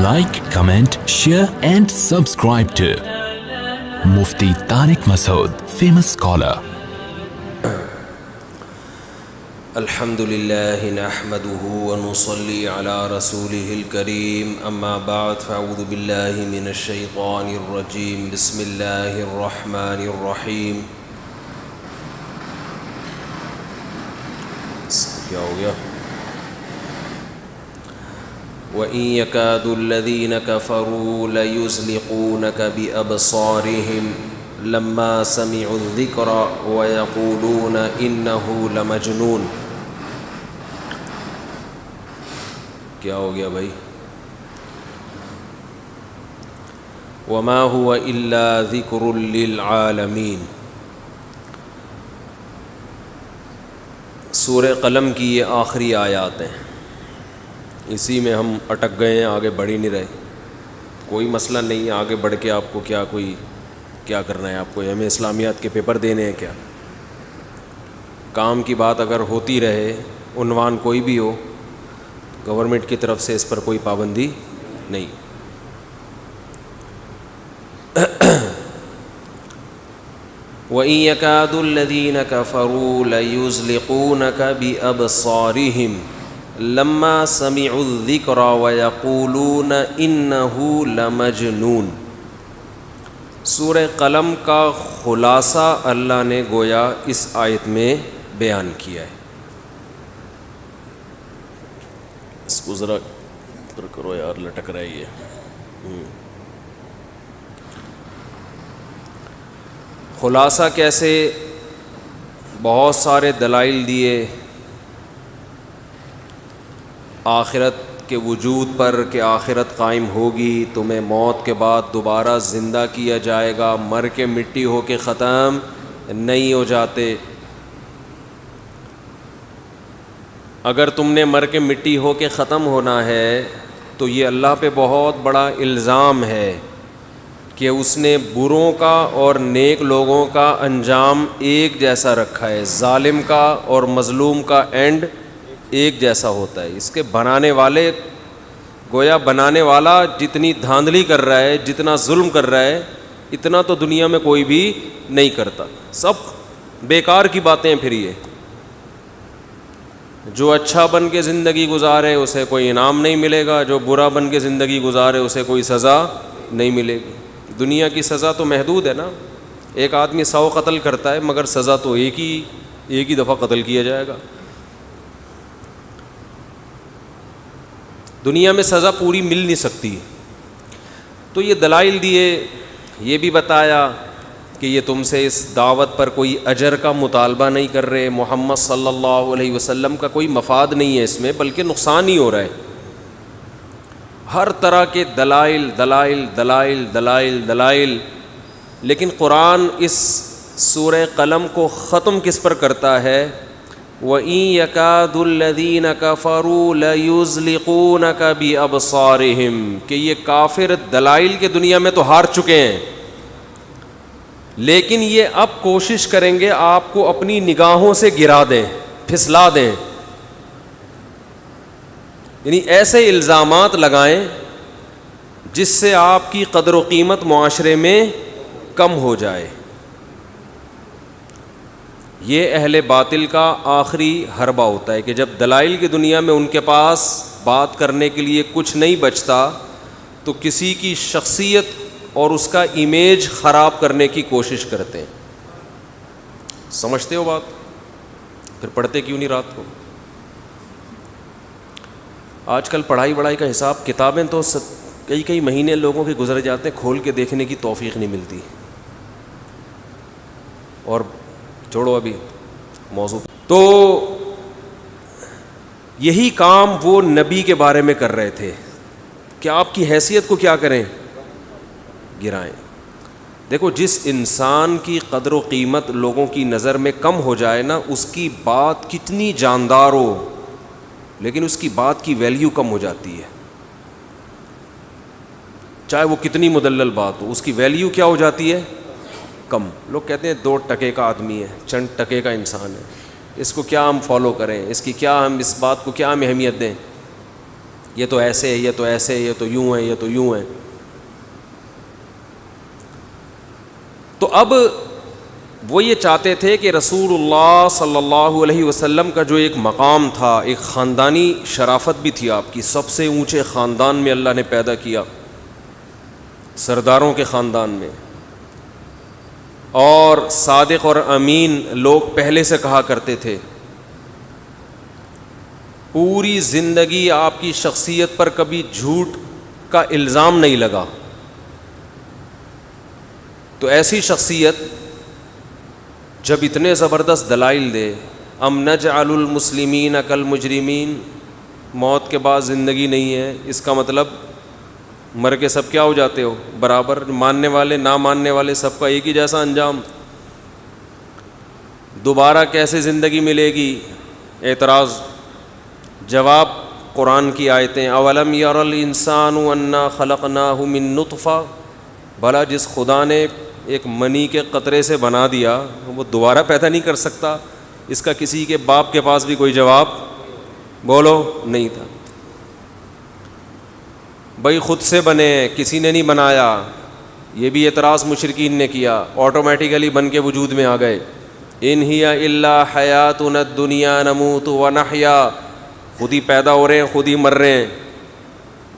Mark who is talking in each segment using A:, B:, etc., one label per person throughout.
A: like, comment, share and subscribe to Mufti Tariq Masood, famous scholar.
B: الحمد لله نحمده ونصلي على رسوله الكريم أما بعد فأعوذ بالله من الشيطان الرجيم بسم الله الرحمن الرحيم. کیا ہو گیا؟ وَإِن يَكَادُ الَّذِينَ كَفَرُوا لَيُزْلِقُونَكَ بِأَبْصَارِهِمْ لَمَّا سَمِعُوا الذِّكْرَ وَيَقُولُونَ إِنَّهُ لَمَجْنُونٌ. کیا ہو گیا بھائی؟ وَمَا هُوَ إِلَّا ذِكْرٌ لِّلْعَالَمِينَ. سورہ قلم کی یہ آخری آیات ہیں، اسی میں ہم اٹک گئے ہیں، آگے بڑھ ہی نہیں رہے. کوئی مسئلہ نہیں ہے، آگے بڑھ کے آپ کو کیا کرنا ہے، آپ کو ایم اے اسلامیات کے پیپر دینے ہیں کیا؟ کام کی بات اگر ہوتی رہے، عنوان کوئی بھی ہو، گورنمنٹ کی طرف سے اس پر کوئی پابندی نہیں. وَإِن يَكَادُ الَّذِينَ كَفَرُوا لَيُزْلِقُونَكَ بِأَبْصَارِهِمْ لَمَّا سَمِعُوا الذِّكْرَ وَيَقُولُونَ إِنَّهُ لَمَجْنُونٌ. سورہ قلم کا خلاصہ اللہ نے گویا اس آیت میں بیان کیا ہے. اس کو ذرا کرو یار، لٹک رہا ہے یہ. خلاصہ کیسے؟ بہت سارے دلائل دیے آخرت کے وجود پر کہ آخرت قائم ہوگی، تمہیں موت کے بعد دوبارہ زندہ کیا جائے گا، مر کے مٹی ہو کے ختم نہیں ہو جاتے. اگر تم نے مر کے مٹی ہو کے ختم ہونا ہے تو یہ اللہ پہ بہت بڑا الزام ہے کہ اس نے بروں کا اور نیک لوگوں کا انجام ایک جیسا رکھا ہے. ظالم کا اور مظلوم کا اینڈ ایک جیسا ہوتا ہے. اس کے بنانے والے گویا بنانے والا جتنی دھاندلی کر رہا ہے، جتنا ظلم کر رہا ہے، اتنا تو دنیا میں کوئی بھی نہیں کرتا. سب بیکار کی باتیں ہیں. پھر یہ جو اچھا بن کے زندگی گزارے اسے کوئی انعام نہیں ملے گا، جو برا بن کے زندگی گزارے اسے کوئی سزا نہیں ملے گی. دنیا کی سزا تو محدود ہے نا. ایک آدمی 100 قتل کرتا ہے مگر سزا تو ایک ہی دفعہ قتل کیا جائے گا. دنیا میں سزا پوری مل نہیں سکتی. تو یہ دلائل دیے، یہ بھی بتایا کہ یہ تم سے اس دعوت پر کوئی اجر کا مطالبہ نہیں کر رہے، محمد صلی اللہ علیہ وسلم کا کوئی مفاد نہیں ہے اس میں، بلکہ نقصان ہی ہو رہا ہے. ہر طرح کے دلائل دلائل دلائل دلائل دلائل. لیکن قرآن اس سورہ قلم کو ختم کس پر کرتا ہے؟ وَإِن يَكَادُ الَّذِينَ كَفَرُوا لَيُزْلِقُونَكَ بِأَبْصَارِهِمْ، کہ یہ کافر دلائل کے دنیا میں تو ہار چکے ہیں، لیکن یہ اب کوشش کریں گے آپ کو اپنی نگاہوں سے گرا دیں، پھسلا دیں. یعنی ایسے الزامات لگائیں جس سے آپ کی قدر و قیمت معاشرے میں کم ہو جائے. یہ اہل باطل کا آخری حربہ ہوتا ہے کہ جب دلائل کی دنیا میں ان کے پاس بات کرنے کے لیے کچھ نہیں بچتا تو کسی کی شخصیت اور اس کا امیج خراب کرنے کی کوشش کرتے ہیں. سمجھتے ہو بات؟ پھر پڑھتے کیوں نہیں رات کو؟ آج کل پڑھائی کا حساب کتابیں تو کئی مہینے لوگوں کے گزر جاتے ہیں، کھول کے دیکھنے کی توفیق نہیں ملتی. اور چھوڑو ابھی موضوع. تو یہی کام وہ نبی کے بارے میں کر رہے تھے کہ آپ کی حیثیت کو کیا کریں؟ گرائیں. دیکھو، جس انسان کی قدر و قیمت لوگوں کی نظر میں کم ہو جائے نا، اس کی بات کتنی جاندار ہو لیکن اس کی بات کی ویلیو کم ہو جاتی ہے. چاہے وہ کتنی مدلل بات ہو، اس کی ویلیو کیا ہو جاتی ہے؟ کم. لوگ کہتے ہیں 2 ٹکے کا آدمی ہے، چند ٹکے کا انسان ہے، اس کو کیا ہم فالو کریں، اس کی کیا ہم اس بات کو کیا ہم اہمیت دیں. یہ تو ایسے ہے، یہ تو ایسے ہے، یہ تو یوں ہے، یہ تو یوں ہے. تو اب وہ یہ چاہتے تھے کہ رسول اللہ صلی اللہ علیہ وسلم کا جو ایک مقام تھا، ایک خاندانی شرافت بھی تھی آپ کی، سب سے اونچے خاندان میں اللہ نے پیدا کیا، سرداروں کے خاندان میں، اور صادق اور امین لوگ پہلے سے کہا کرتے تھے. پوری زندگی آپ کی شخصیت پر کبھی جھوٹ کا الزام نہیں لگا. تو ایسی شخصیت جب اتنے زبردست دلائل دے، ام نجعل المسلمین کالمجرمین، موت کے بعد زندگی نہیں ہے، اس کا مطلب مر کے سب کیا ہو جاتے ہو برابر، ماننے والے نہ ماننے والے سب کا ایک ہی جیسا انجام. دوبارہ کیسے زندگی ملے گی؟ اعتراض. جواب قرآن کی آیتیں، اولم یر الانسان انا خلقناہ من نطفہ، بھلا جس خدا نے ایک منی کے قطرے سے بنا دیا وہ دوبارہ پیدا نہیں کر سکتا؟ اس کا کسی کے باپ کے پاس بھی کوئی جواب بولو نہیں تھا. بھائی خود سے بنے، کسی نے نہیں بنایا، یہ بھی اعتراض مشرکین نے کیا، آٹومیٹیکلی بن کے وجود میں آ گئے. ان ہی الا حیاتنا الدنیا نموت ونحیا، خود ہی پیدا ہو رہے ہیں، خود ہی مر رہے ہیں.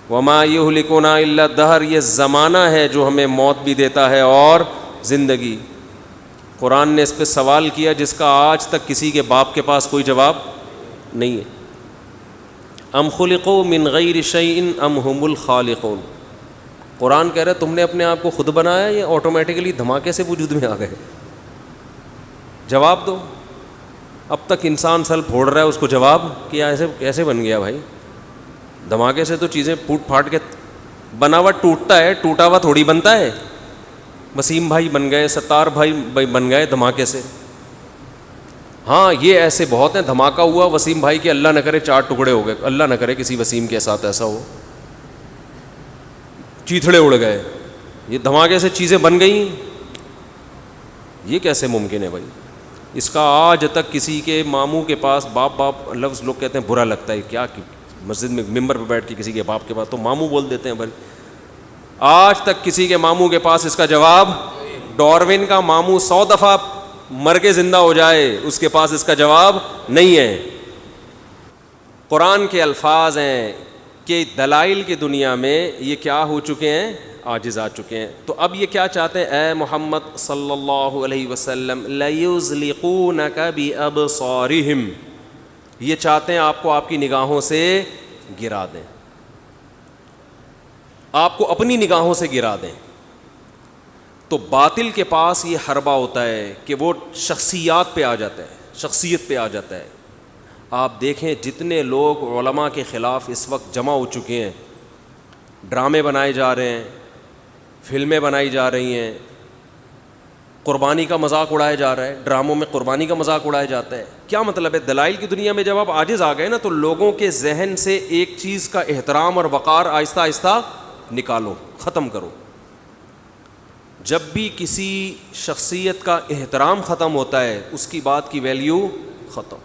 B: وما یہلکنا الا الدہر، یہ زمانہ ہے جو ہمیں موت بھی دیتا ہے اور زندگی. قرآن نے اس پہ سوال کیا جس کا آج تک کسی کے باپ کے پاس کوئی جواب نہیں ہے. ام خلقوا من غیر شیء ام هم الخالقون. قرآن کہہ رہا ہے تم نے اپنے آپ کو خود بنایا یا آٹومیٹیکلی دھماکے سے وجود میں آ گئے؟ جواب دو. اب تک انسان سل پھوڑ رہا ہے اس کو جواب کیا ایسے کیسے بن گیا بھائی؟ دھماکے سے تو چیزیں پھوٹ پھاٹ کے، بنا ہوا ٹوٹتا ہے، ٹوٹا ہوا تھوڑی بنتا ہے. وسیم بھائی بن گئے، ستار بھائی بن گئے دھماکے سے. ہاں یہ ایسے بہت ہیں، دھماکہ ہوا وسیم بھائی کے، اللہ نہ کرے 4 ٹکڑے ہو گئے، اللہ نہ کرے کسی وسیم کے ساتھ ایسا ہو، چیتھڑے اڑ گئے. یہ دھماکے سے چیزیں بن گئیں، یہ کیسے ممکن ہے بھائی؟ اس کا آج تک کسی کے ماموں کے پاس، باپ لفظ لوگ کہتے ہیں برا لگتا ہے، کیا مسجد میں ممبر پہ بیٹھ کے کسی کے باپ کے پاس تو ماموں بول دیتے ہیں بھائی. آج تک کسی کے ماموں کے پاس اس کا جواب، ڈاروین کا ماموں 100 دفعہ مر کے زندہ ہو جائے اس کے پاس اس کا جواب نہیں ہے. قرآن کے الفاظ ہیں کہ دلائل کی دنیا میں یہ کیا ہو چکے ہیں؟ عاجز آ چکے ہیں. تو اب یہ کیا چاہتے ہیں؟ اے محمد صلی اللہ علیہ وسلم، لیزلقونک بابصارہم، یہ چاہتے ہیں آپ کو آپ کی نگاہوں سے گرا دیں، آپ کو اپنی نگاہوں سے گرا دیں. تو باطل کے پاس یہ حربہ ہوتا ہے کہ وہ شخصیات پہ آ جاتا ہے، شخصیت پہ آ جاتا ہے. آپ دیکھیں جتنے لوگ علماء کے خلاف اس وقت جمع ہو چکے ہیں، ڈرامے بنائے جا رہے ہیں، فلمیں بنائی جا رہی ہیں، قربانی کا مذاق اڑایا جا رہا ہے، ڈراموں میں قربانی کا مذاق اڑایا جاتا ہے. کیا مطلب ہے؟ دلائل کی دنیا میں جب آپ عاجز آ گئے نا تو لوگوں کے ذہن سے ایک چیز کا احترام اور وقار آہستہ آہستہ نکالو، ختم کرو. جب بھی کسی شخصیت کا احترام ختم ہوتا ہے اس کی بات کی ویلیو ختم.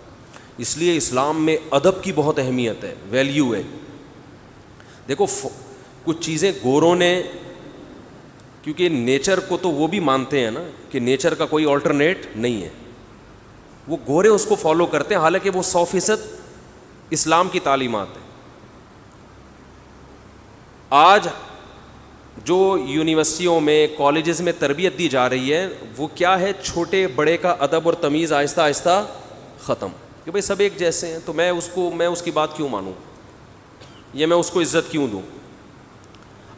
B: اس لیے اسلام میں ادب کی بہت اہمیت ہے، ویلیو ہے. دیکھو کچھ چیزیں گوروں نے، کیونکہ نیچر کو تو وہ بھی مانتے ہیں نا کہ نیچر کا کوئی آلٹرنیٹ نہیں ہے، وہ گورے اس کو فالو کرتے ہیں، حالانکہ وہ 100% اسلام کی تعلیمات ہے. آج جو یونیورسٹیوں میں، کالجز میں تربیت دی جا رہی ہے وہ کیا ہے؟ چھوٹے بڑے کا ادب اور تمیز آہستہ آہستہ ختم، کہ بھئی سب ایک جیسے ہیں تو میں اس کی بات کیوں مانوں، یا میں اس کو عزت کیوں دوں.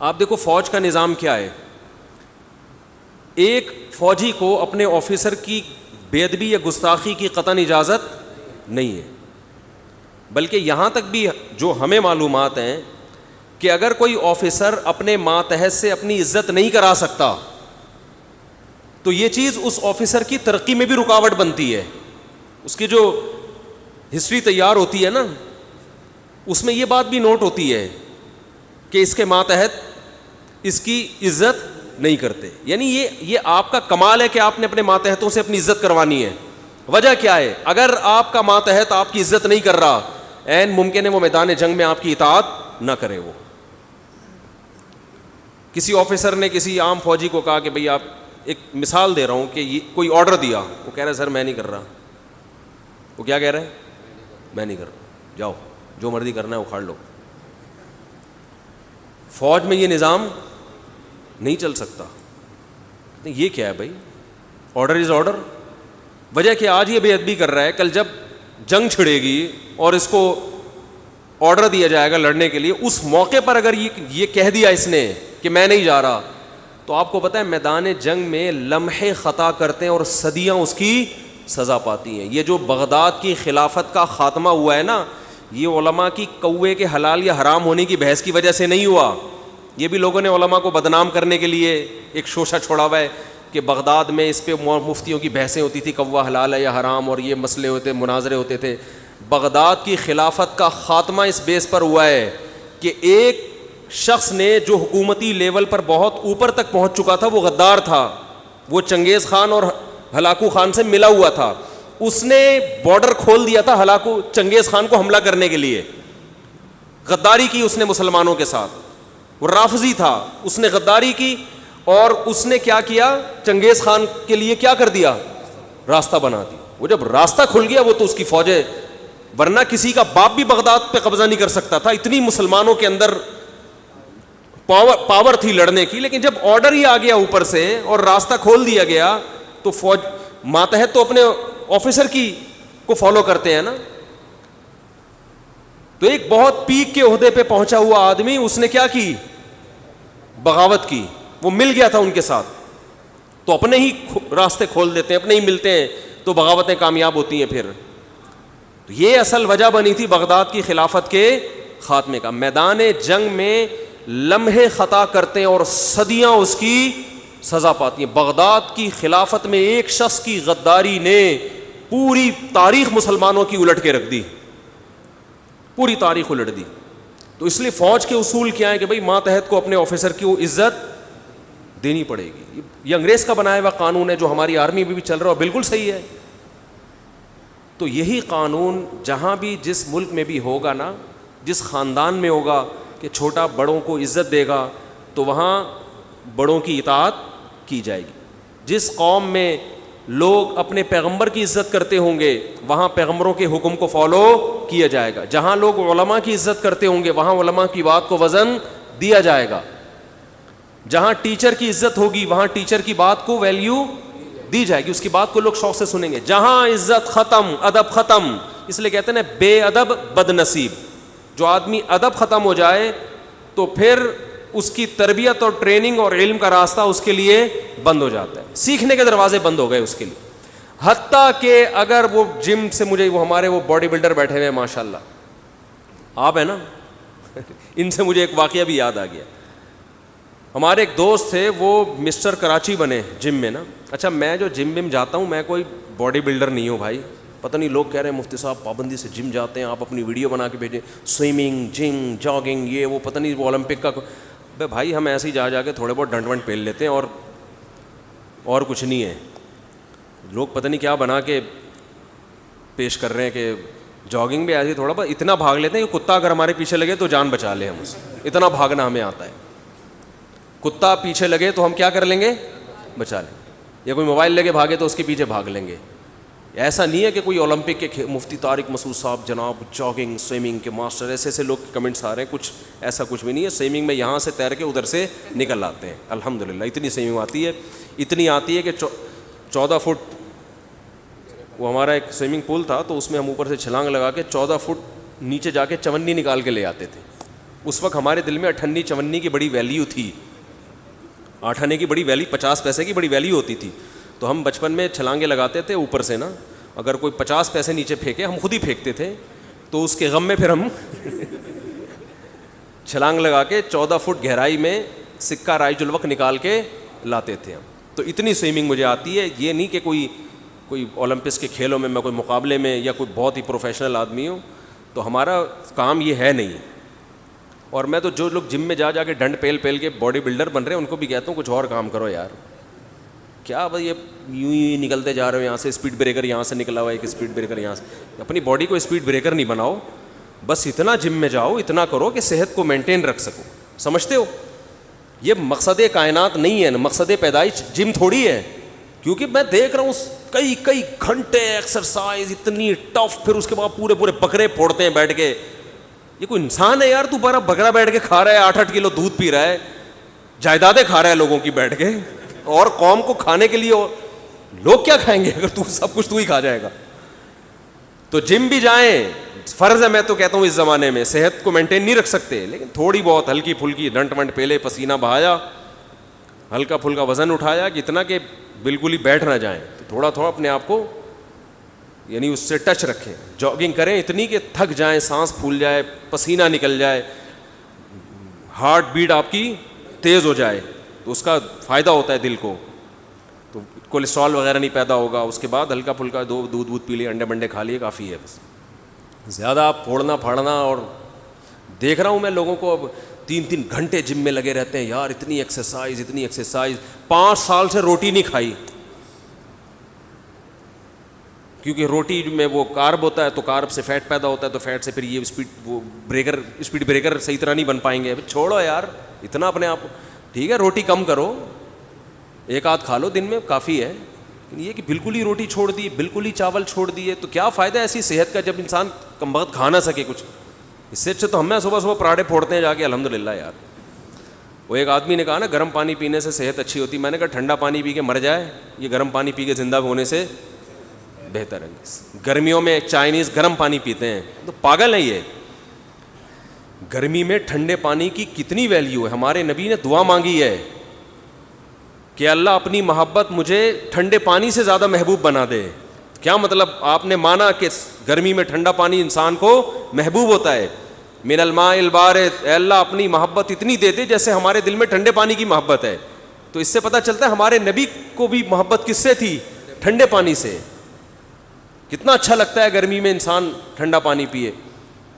B: آپ دیکھو فوج کا نظام کیا ہے، ایک فوجی کو اپنے آفیسر کی بے ادبی یا گستاخی کی قطعاً اجازت نہیں ہے، بلکہ یہاں تک بھی جو ہمیں معلومات ہیں کہ اگر کوئی آفیسر اپنے ماتحت سے اپنی عزت نہیں کرا سکتا تو یہ چیز اس آفیسر کی ترقی میں بھی رکاوٹ بنتی ہے. اس کی جو ہسٹری تیار ہوتی ہے نا اس میں یہ بات بھی نوٹ ہوتی ہے کہ اس کے ماتحت اس کی عزت نہیں کرتے. یعنی یہ آپ کا کمال ہے کہ آپ نے اپنے ماتحتوں سے اپنی عزت کروانی ہے. وجہ کیا ہے؟ اگر آپ کا ماتحت آپ کی عزت نہیں کر رہا، عین ممکن ہے وہ میدان جنگ میں آپ کی اطاعت نہ کرے وہ. کسی آفیسر نے کسی عام فوجی کو کہا کہ بھئی آپ, ایک مثال دے رہا ہوں کہ یہ کوئی آرڈر دیا, وہ کہہ رہا ہے سر میں نہیں کر رہا. وہ کیا کہہ رہے ہیں؟ میں نہیں کر رہا, جاؤ جو مرضی کرنا ہے اکھاڑ لو. فوج میں یہ نظام نہیں چل سکتا. یہ کیا ہے بھائی؟ Order is order. وجہ کہ آج یہ بے ادبی کر رہا ہے, کل جب جنگ چھڑے گی اور اس کو آرڈر دیا جائے گا لڑنے کے لیے, اس موقع پر اگر یہ کہہ دیا اس نے کہ میں نہیں جا رہا, تو آپ کو پتہ ہے میدان جنگ میں لمحے خطا کرتے ہیں اور صدیاں اس کی سزا پاتی ہیں. یہ جو بغداد کی خلافت کا خاتمہ ہوا ہے نا, یہ علماء کی کوے کے حلال یا حرام ہونے کی بحث کی وجہ سے نہیں ہوا. یہ بھی لوگوں نے علماء کو بدنام کرنے کے لیے ایک شوشہ چھوڑا ہوا ہے کہ بغداد میں اس پہ مفتیوں کی بحثیں ہوتی تھی کوا حلال ہے یا حرام, اور یہ مسئلے ہوتے, مناظرے ہوتے تھے. بغداد کی خلافت کا خاتمہ اس بیس پر ہوا ہے کہ ایک شخص نے جو حکومتی لیول پر بہت اوپر تک پہنچ چکا تھا, وہ غدار تھا, وہ چنگیز خان اور ہلاکو خان سے ملا ہوا تھا. اس نے بارڈر کھول دیا تھا ہلاکو چنگیز خان کو حملہ کرنے کے لیے. غداری کی اس نے مسلمانوں کے ساتھ, وہ رافضی تھا, اس نے غداری کی, اور اس نے کیا کیا, چنگیز خان کے لیے کیا کر دیا, راستہ بنا دیا. وہ جب راستہ کھل گیا وہ تو اس کی فوجیں, ورنہ کسی کا باپ بھی بغداد پہ قبضہ نہیں کر سکتا تھا, اتنی مسلمانوں کے اندر پاور تھی لڑنے کی. لیکن جب آرڈر ہی آ گیا اوپر سے اور راستہ کھول دیا گیا, تو فوج ماتحت تو اپنے آفیسر کی کو فالو کرتے ہیں نا. تو ایک بہت پیک کے عہدے پہ پہنچا ہوا آدمی, اس نے کیا کی, بغاوت کی. وہ مل گیا تھا ان کے ساتھ, تو اپنے ہی راستے کھول دیتے ہیں, اپنے ہی ملتے ہیں, تو بغاوتیں کامیاب ہوتی ہیں. پھر تو یہ اصل وجہ بنی تھی بغداد کی خلافت کے خاتمے کا. میدان جنگ میں لمحے خطا کرتے ہیں اور صدیاں اس کی سزا پاتی ہیں. بغداد کی خلافت میں ایک شخص کی غداری نے پوری تاریخ مسلمانوں کی الٹ کے رکھ دی, پوری تاریخ الٹ دی. تو اس لیے فوج کے اصول کیا ہیں کہ بھائی ماتحت کو اپنے آفیسر کی عزت دینی پڑے گی. یہ انگریز کا بنایا ہوا قانون ہے جو ہماری آرمی میں بھی چل رہا ہے, بالکل صحیح ہے. تو یہی قانون جہاں بھی جس ملک میں بھی ہوگا نا, جس خاندان میں ہوگا کہ چھوٹا بڑوں کو عزت دے گا, تو وہاں بڑوں کی اطاعت کی جائے گی. جس قوم میں لوگ اپنے پیغمبر کی عزت کرتے ہوں گے, وہاں پیغمبروں کے حکم کو فالو کیا جائے گا. جہاں لوگ علماء کی عزت کرتے ہوں گے, وہاں علماء کی بات کو وزن دیا جائے گا. جہاں ٹیچر کی عزت ہوگی, وہاں ٹیچر کی بات کو ویلیو دی جائے گی, اس کی بات کو لوگ شوق سے سنیں گے. جہاں عزت ختم, ادب ختم, اس لیے کہتے ہیں نا بے ادب بد نصیب. جو آدمی ادب ختم ہو جائے تو پھر اس کی تربیت اور ٹریننگ اور علم کا راستہ اس کے لیے بند ہو جاتا ہے, سیکھنے کے دروازے بند ہو گئے اس کے لیے. حتیٰ کہ اگر وہ جم سے, مجھے وہ ہمارے وہ باڈی بلڈر بیٹھے ہوئے ہیں ماشاء اللہ, آپ ہیں نا, ان سے مجھے ایک واقعہ بھی یاد آ گیا. ہمارے ایک دوست تھے, وہ مسٹر کراچی بنے جم میں نا. اچھا میں جو جم میں جاتا ہوں, میں کوئی باڈی بلڈر نہیں ہوں بھائی. پتہ نہیں لوگ کہہ رہے ہیں مفتی صاحب پابندی سے جم جاتے ہیں, آپ اپنی ویڈیو بنا کے بھیجیں, سوئمنگ, جنگ, جاگنگ, یہ وہ, پتہ نہیں وہ اولمپک کا. بھائی ہم ایسے ہی جا کے تھوڑے بہت ڈنڈ ونڈ پہن لیتے ہیں, اور کچھ نہیں ہے. لوگ پتہ نہیں کیا بنا کے پیش کر رہے ہیں کہ جاگنگ بھی ایسے ہی تھوڑا بہت اتنا بھاگ لیتے ہیں کہ کتا اگر ہمارے پیچھے لگے تو جان بچا لیں ہم اسے, اتنا بھاگنا ہمیں آتا ہے. کتا پیچھے لگے تو ہم کیا کر لیں گے, بچا لیں. یا کوئی موبائل لے کے بھاگے تو اس کے پیچھے بھاگ لیں گے. ایسا نہیں ہے کہ کوئی اولمپک کے مفتی طارق مسعود صاحب جناب جاگنگ سوئمنگ کے ماسٹر, ایسے لوگ کمنٹس آ رہے ہیں. کچھ ایسا کچھ بھی نہیں ہے. سوئمنگ میں یہاں سے تیر کے ادھر سے نکل آتے ہیں الحمدللہ. اتنی سوئمنگ آتی ہے, اتنی آتی ہے کہ 14 فٹ, وہ ہمارا ایک سوئمنگ پول تھا تو اس میں ہم اوپر سے چھلانگ لگا کے 14 فٹ نیچے جا کے چونی نکال کے لے آتے تھے. اس وقت ہمارے دل میں اٹھنی چونی کی بڑی ویلیو تھی, 8 آنے کی بڑی ویلیو, 50 پیسے کی بڑی ویلیو ہوتی تھی. تو ہم بچپن میں چھلانگیں لگاتے تھے اوپر سے نا, اگر کوئی 50 پیسے نیچے پھینکے, ہم خود ہی پھینکتے تھے, تو اس کے غم میں پھر ہم چھلانگ لگا کے 14 فٹ گہرائی میں سکہ رائج الوقت نکال کے لاتے تھے ہم. تو اتنی سوئمنگ مجھے آتی ہے. یہ نہیں کہ کوئی اولمپکس کے کھیلوں میں کوئی مقابلے میں یا کوئی بہت ہی پروفیشنل آدمی ہوں, تو ہمارا کام یہ ہے نہیں. اور میں تو جو لوگ جم میں جا کے ڈنڈ پیل کے باڈی بلڈر بن رہے ہیں ان کو بھی کہتا ہوں کچھ اور کام کرو یار. کیا بھائی یہ یوں ہی نکلتے جا رہے ہو, یہاں سے اسپیڈ بریکر یہاں سے نکلا ہوا ہے, ایک اسپیڈ بریکر یہاں سے. اپنی باڈی کو اسپیڈ بریکر نہیں بناؤ, بس اتنا جم میں جاؤ, اتنا کرو کہ صحت کو مینٹین رکھ سکو. سمجھتے ہو؟ یہ مقصد کائنات نہیں ہے, مقصد پیدائش جم تھوڑی ہے. کیونکہ میں دیکھ رہا ہوں کئی گھنٹے ایکسرسائز اتنی ٹف, پھر اس کے بعد پورے بکرے پھوڑتے ہیں بیٹھ کے. یہ کوئی انسان ہے یار؟ تو بڑا بکرا بیٹھ کے کھا رہا ہے, 8-8 کلو دودھ پی رہا ہے, جائیدادیں کھا رہا ہے لوگوں کی بیٹھ کے, اور قوم کو کھانے کے لیے لوگ کیا کھائیں گے اگر تو سب کچھ تو ہی کھا جائے گا. تو جم بھی جائیں, فرض ہے. میں تو کہتا ہوں اس زمانے میں صحت کو مینٹین نہیں رکھ سکتے, لیکن تھوڑی بہت ہلکی پھلکی ڈنٹ ونٹ پہلے, پسینہ بہایا, ہلکا پھلکا وزن اٹھایا, اتنا کہ بالکل ہی بیٹھ نہ جائیں. تو تھوڑا تھوڑا اپنے آپ کو یعنی اس سے ٹچ رکھیں. جاگنگ کریں اتنی کہ تھک جائیں, سانس پھول جائے, پسینہ نکل جائے, ہارٹ بیٹ آپ کی تیز ہو جائے, تو اس کا فائدہ ہوتا ہے دل کو. تو کولیسٹرول وغیرہ نہیں پیدا ہوگا. اس کے بعد ہلکا پھلکا دودھ پی لیے, انڈے بنڈے کھا لیے, کافی ہے. بس زیادہ آپ پھوڑنا پھاڑنا. اور دیکھ رہا ہوں میں لوگوں کو اب 3 گھنٹے جم میں لگے رہتے ہیں. یار اتنی ایکسرسائز, 5 سال سے روٹی نہیں کھائی, کیونکہ روٹی میں وہ کارب ہوتا ہے, تو کارب سے فیٹ پیدا ہوتا ہے, تو فیٹ سے پھر یہ اسپیڈ بریکر صحیح طرح نہیں بن پائیں گے. چھوڑو یار اتنا اپنے آپ. ٹھیک ہے روٹی کم کرو, 1 آدھ کھا لو دن میں, کافی ہے. یہ کہ بالکل ہی روٹی چھوڑ دی, بالکل ہی چاول چھوڑ دیے, تو کیا فائدہ ایسی صحت کا جب انسان کم وقت کھا نہ سکے کچھ. اس سے اچھا تو ہم صبح پراٹھے پھوڑتے ہیں جا کے, الحمدللہ یار. وہ ایک آدمی نے کہا نا گرم پانی پینے سے صحت اچھی ہوتی. میں نے کہا ٹھنڈا پانی پی کے مر جائے, یہ گرم پانی پی کے زندہ ہونے سے بہتر ہے. گرمیوں میں چائنیز گرم پانی پیتے ہیں, تو پاگل ہے یہ. گرمی میں ٹھنڈے پانی کی کتنی ویلیو ہے. ہمارے نبی نے دعا مانگی ہے کہ اللہ اپنی محبت مجھے ٹھنڈے پانی سے زیادہ محبوب بنا دے. کیا مطلب؟ آپ نے مانا کہ گرمی میں ٹھنڈا پانی انسان کو محبوب ہوتا ہے. من الماء البارد, اے اللہ اپنی محبت اتنی دے دے جیسے ہمارے دل میں ٹھنڈے پانی کی محبت ہے. تو اس سے پتہ چلتا ہے ہمارے نبی کو بھی محبت کس سے تھی؟ ٹھنڈے پانی سے. کتنا اچھا لگتا ہے گرمی میں انسان ٹھنڈا پانی پیے.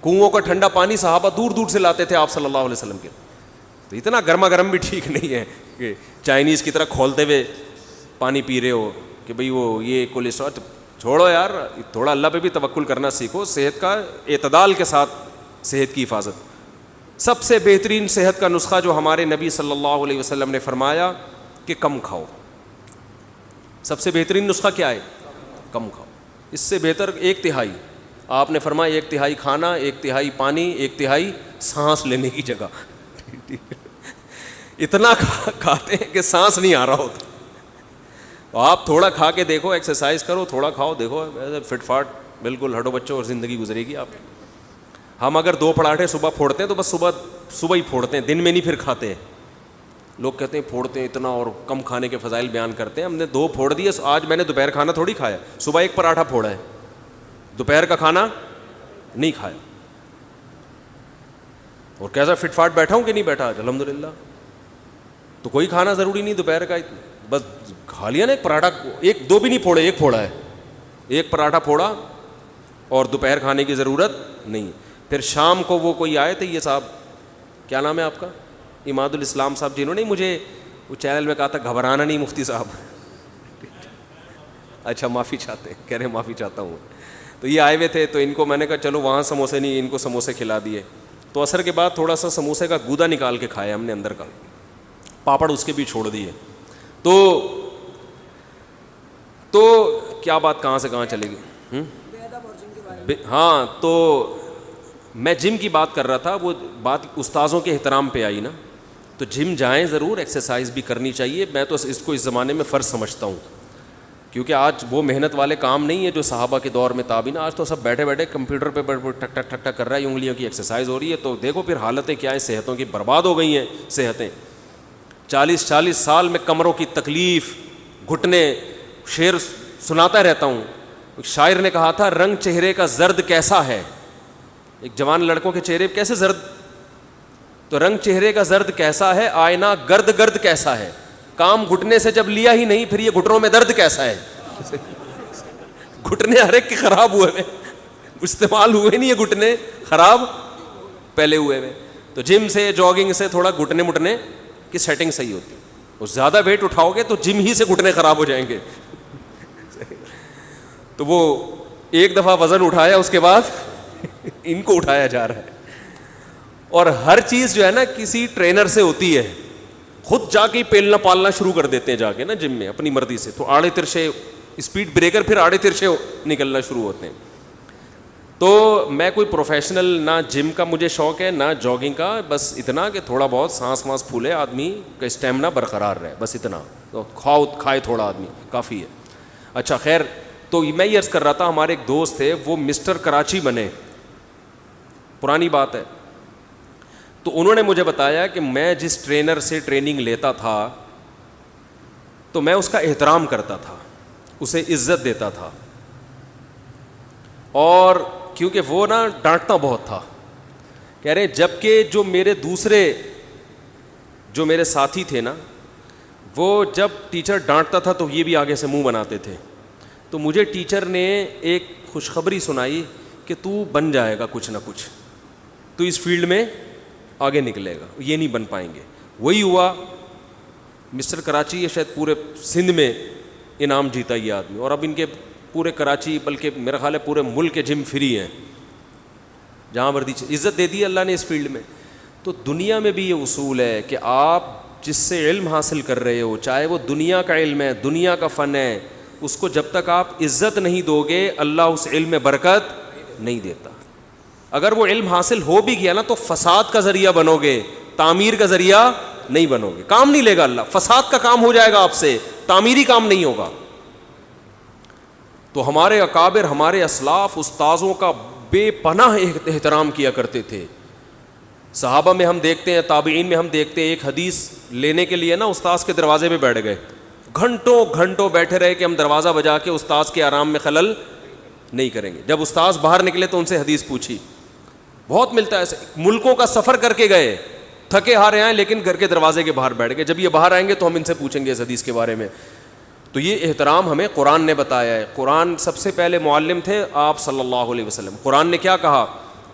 B: کنوؤں کا ٹھنڈا پانی صحابہ دور دور سے لاتے تھے آپ صلی اللہ علیہ وسلم کے. تو اتنا گرما گرم بھی ٹھیک نہیں ہے کہ چائنیز کی طرح کھولتے ہوئے پانی پی رہے ہو کہ بھئی وہ یہ کولیسٹرول. چھوڑو یار, تھوڑا اللہ پہ بھی توکل کرنا سیکھو. صحت کا اعتدال کے ساتھ صحت کی حفاظت. سب سے بہترین صحت کا نسخہ جو ہمارے نبی صلی اللہ علیہ وسلم نے فرمایا کہ کم کھاؤ. سب سے بہترین نسخہ کیا ہے؟ کم کھاؤ. اس سے بہتر 1/3 آپ نے فرمایا, 1/3 کھانا, 1/3 پانی, 1/3 سانس لینے کی جگہ. اتنا کھاتے ہیں کہ سانس نہیں آ رہا ہوتا. آپ تھوڑا کھا کے دیکھو, ایکسرسائز کرو, تھوڑا کھاؤ, دیکھو فٹ فاٹ بالکل ہٹو بچوں اور زندگی گزرے گی آپ. ہم اگر 2 پراٹھے صبح پھوڑتے ہیں تو بس صبح ہی پھوڑتے ہیں, دن میں نہیں پھر کھاتے ہیں. لوگ کہتے ہیں پھوڑتے ہیں اتنا اور کم کھانے کے فضائل بیان کرتے ہیں. ہم نے 2 پھوڑ دیے. آج میں نے دوپہر کھانا تھوڑی کھایا, صبح 1 پراٹھا پھوڑا ہے, دوپہر کا کھانا نہیں کھایا. اور کیسا فٹ فاٹ بیٹھا ہوں کہ نہیں بیٹھا آج الحمدللہ. تو کوئی کھانا ضروری نہیں دوپہر کا, بس کھا لیا نا 1 پراٹھا. 2 بھی نہیں پھوڑے, 1 پھوڑا ہے. 1 پراٹھا پھوڑا اور دوپہر کھانے کی ضرورت نہیں. پھر شام کو وہ کوئی آئے تھے, یہ صاحب کیا نام ہے آپ کا, اماد الاسلام صاحب, جنہوں نے مجھے وہ چینل میں کہا تھا گھبرانا نہیں مفتی صاحب. اچھا معافی چاہتے ہیں, کہہ رہے ہیں معافی چاہتا ہوں. تو یہ آئے ہوئے تھے, تو ان کو میں نے کہا چلو وہاں سموسے نہیں, ان کو سموسے کھلا دیے. تو عصر کے بعد تھوڑا سا سموسے کا گودا نکال کے کھایا ہم نے, اندر کا پاپڑ اس کے بھی چھوڑ دیے. تو کیا بات کہاں سے کہاں چلے گی. ہاں, تو میں جم کی بات کر رہا تھا. وہ بات استاذوں کے احترام پہ آئی نا. تو جم جائیں ضرور, ایکسرسائز بھی کرنی چاہیے. میں تو اس کو اس زمانے میں فرض سمجھتا ہوں, کیونکہ آج وہ محنت والے کام نہیں ہے جو صحابہ کے دور میں تابعین. آج تو سب بیٹھے بیٹھے کمپیوٹر پہ ٹک ٹک ٹک ٹک کر رہا ہے, انگلیوں کی ایکسرسائز ہو رہی ہے. تو دیکھو پھر حالتیں کیا ہیں, صحتوں کی برباد ہو گئی ہیں صحتیں. 40 سال میں کمروں کی تکلیف, گھٹنے. شعر سناتا رہتا ہوں. ایک شاعر نے کہا تھا رنگ چہرے کا زرد کیسا ہے. ایک جوان لڑکوں کے چہرے کیسے زرد, تو رنگ چہرے کا زرد کیسا ہے, آئینہ گرد گرد کیسا ہے. کام گھٹنے سے جب لیا ہی نہیں, پھر یہ گھٹنوں میں درد کیسا ہے. گھٹنے ہر ایک کے خراب ہوئے ہوئے, استعمال ہوئے نہیں, یہ گھٹنے خراب پہلے ہوئے ہوئے. تو جم سے جاگنگ سے تھوڑا گھٹنے مٹنے کی سیٹنگ صحیح ہوتی ہے. اور زیادہ ویٹ اٹھاؤ گے تو جم ہی سے گھٹنے خراب ہو جائیں گے. تو وہ 1 دفعہ وزن اٹھایا, اس کے بعد ان کو اٹھایا جا رہا ہے. اور ہر چیز جو ہے نا کسی ٹرینر سے ہوتی ہے, خود جا کے پیلنا پالنا شروع کر دیتے ہیں جا کے نا جم میں اپنی مرضی سے, تو آڑے ترچھے اسپیڈ بریکر پھر آڑے ترچھے نکلنا شروع ہوتے ہیں. تو میں کوئی پروفیشنل نہ جم کا مجھے شوق ہے نہ جاگنگ کا, بس اتنا کہ تھوڑا بہت سانس وانس پھولے, آدمی کا اسٹیمنا برقرار رہے, بس اتنا. تو کھائے تھوڑا آدمی کافی ہے. اچھا خیر, تو میں یہ عرض کر رہا تھا, ہمارے ایک دوست تھے وہ مسٹر کراچی بنے, پرانی بات ہے. تو انہوں نے مجھے بتایا کہ میں جس ٹرینر سے ٹریننگ لیتا تھا تو میں اس کا احترام کرتا تھا, اسے عزت دیتا تھا, اور کیونکہ وہ نا ڈانٹتا بہت تھا. کہہ رہے جبکہ جو میرے ساتھی تھے نا, وہ جب ٹیچر ڈانٹتا تھا تو یہ بھی آگے سے منہ بناتے تھے. تو مجھے ٹیچر نے ایک خوشخبری سنائی کہ تو بن جائے گا کچھ نہ کچھ, تو اس فیلڈ میں آگے نکلے گا, یہ نہیں بن پائیں گے. وہی ہوا, مسٹر کراچی یہ شاید پورے سندھ میں انعام جیتا یہ آدمی, اور اب ان کے پورے کراچی بلکہ میرا خیال ہے پورے ملک کے جم فری ہیں, جہاں مردی عزت دے دی اللہ نے اس فیلڈ میں. تو دنیا میں بھی یہ اصول ہے کہ آپ جس سے علم حاصل کر رہے ہو, چاہے وہ دنیا کا علم ہے, دنیا کا فن ہے, اس کو جب تک آپ عزت نہیں دو گے اللہ اس علم میں برکت نہیں دیتا. اگر وہ علم حاصل ہو بھی گیا نا تو فساد کا ذریعہ بنو گے, تعمیر کا ذریعہ نہیں بنو گے. کام نہیں لے گا اللہ, فساد کا کام ہو جائے گا آپ سے, تعمیری کام نہیں ہوگا. تو ہمارے اکابر, ہمارے اسلاف استاذوں کا بے پناہ احترام کیا کرتے تھے. صحابہ میں ہم دیکھتے ہیں, تابعین میں ہم دیکھتے ہیں, ایک حدیث لینے کے لیے نا استاذ کے دروازے پہ بیٹھ گئے, گھنٹوں گھنٹوں بیٹھے رہے کہ ہم دروازہ بجا کے استاذ کے آرام میں خلل نہیں کریں گے. جب استاذ باہر نکلے تو ان سے حدیث پوچھی. بہت ملتا ہے ایسے, ملکوں کا سفر کر کے گئے, تھکے ہارے آئے لیکن گھر کے دروازے کے باہر بیٹھ گئے, جب یہ باہر آئیں گے تو ہم ان سے پوچھیں گے اس حدیث کے بارے میں. تو یہ احترام ہمیں قرآن نے بتایا ہے. قرآن سب سے پہلے معلم تھے آپ صلی اللہ علیہ وسلم. قرآن نے کیا کہا,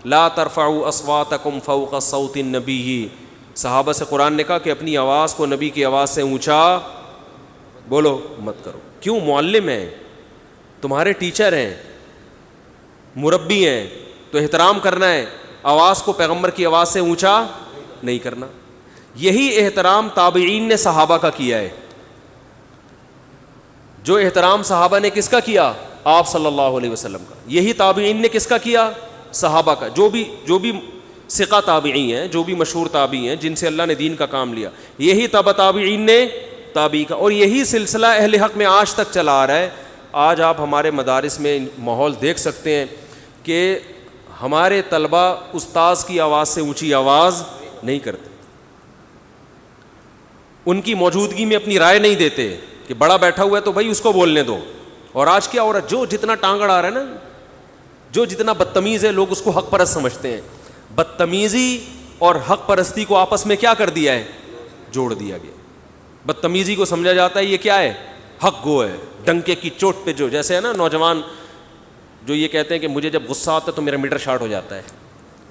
B: لا ترفعوا اصواتکم فوق صوت النبی. صحابہ سے قرآن نے کہا کہ اپنی آواز کو نبی کی آواز سے اونچا بولو مت کرو. کیوں؟ معلم ہیں, تمہارے ٹیچر ہیں, مربی ہیں, تو احترام کرنا ہے, آواز کو پیغمبر کی آواز سے اونچا نہیں کرنا. یہی احترام تابعین نے صحابہ کا کیا ہے. جو احترام صحابہ نے کس کا کیا؟ آپ صلی اللہ علیہ وسلم کا. یہی تابعین نے کس کا کیا؟ صحابہ کا. جو بھی ثقہ تابعی ہیں, جو بھی مشہور تابعی ہیں جن سے اللہ نے دین کا کام لیا, یہی تابعین نے تابعی کا. اور یہی سلسلہ اہل حق میں آج تک چلا آ رہا ہے. آج آپ ہمارے مدارس میں ماحول دیکھ سکتے ہیں کہ ہمارے طلبہ استاذ کی آواز سے اونچی آواز نہیں کرتے, ان کی موجودگی میں اپنی رائے نہیں دیتے کہ بڑا بیٹھا ہوا ہے تو بھائی اس کو بولنے دو. اور آج کیا ہو رہا ہے, جو جتنا ٹانگ اڑا رہا ہے نا, جو جتنا بدتمیز ہے, لوگ اس کو حق پرست سمجھتے ہیں. بدتمیزی اور حق پرستی کو آپس میں کیا کر دیا ہے؟ جوڑ دیا گیا. بدتمیزی کو سمجھا جاتا ہے یہ کیا ہے؟ حق گو ہے, ڈنکے کی چوٹ پہ, جو جیسے ہے نا نوجوان جو یہ کہتے ہیں کہ مجھے جب غصہ آتا ہے تو میرا میٹر شارٹ ہو جاتا ہے,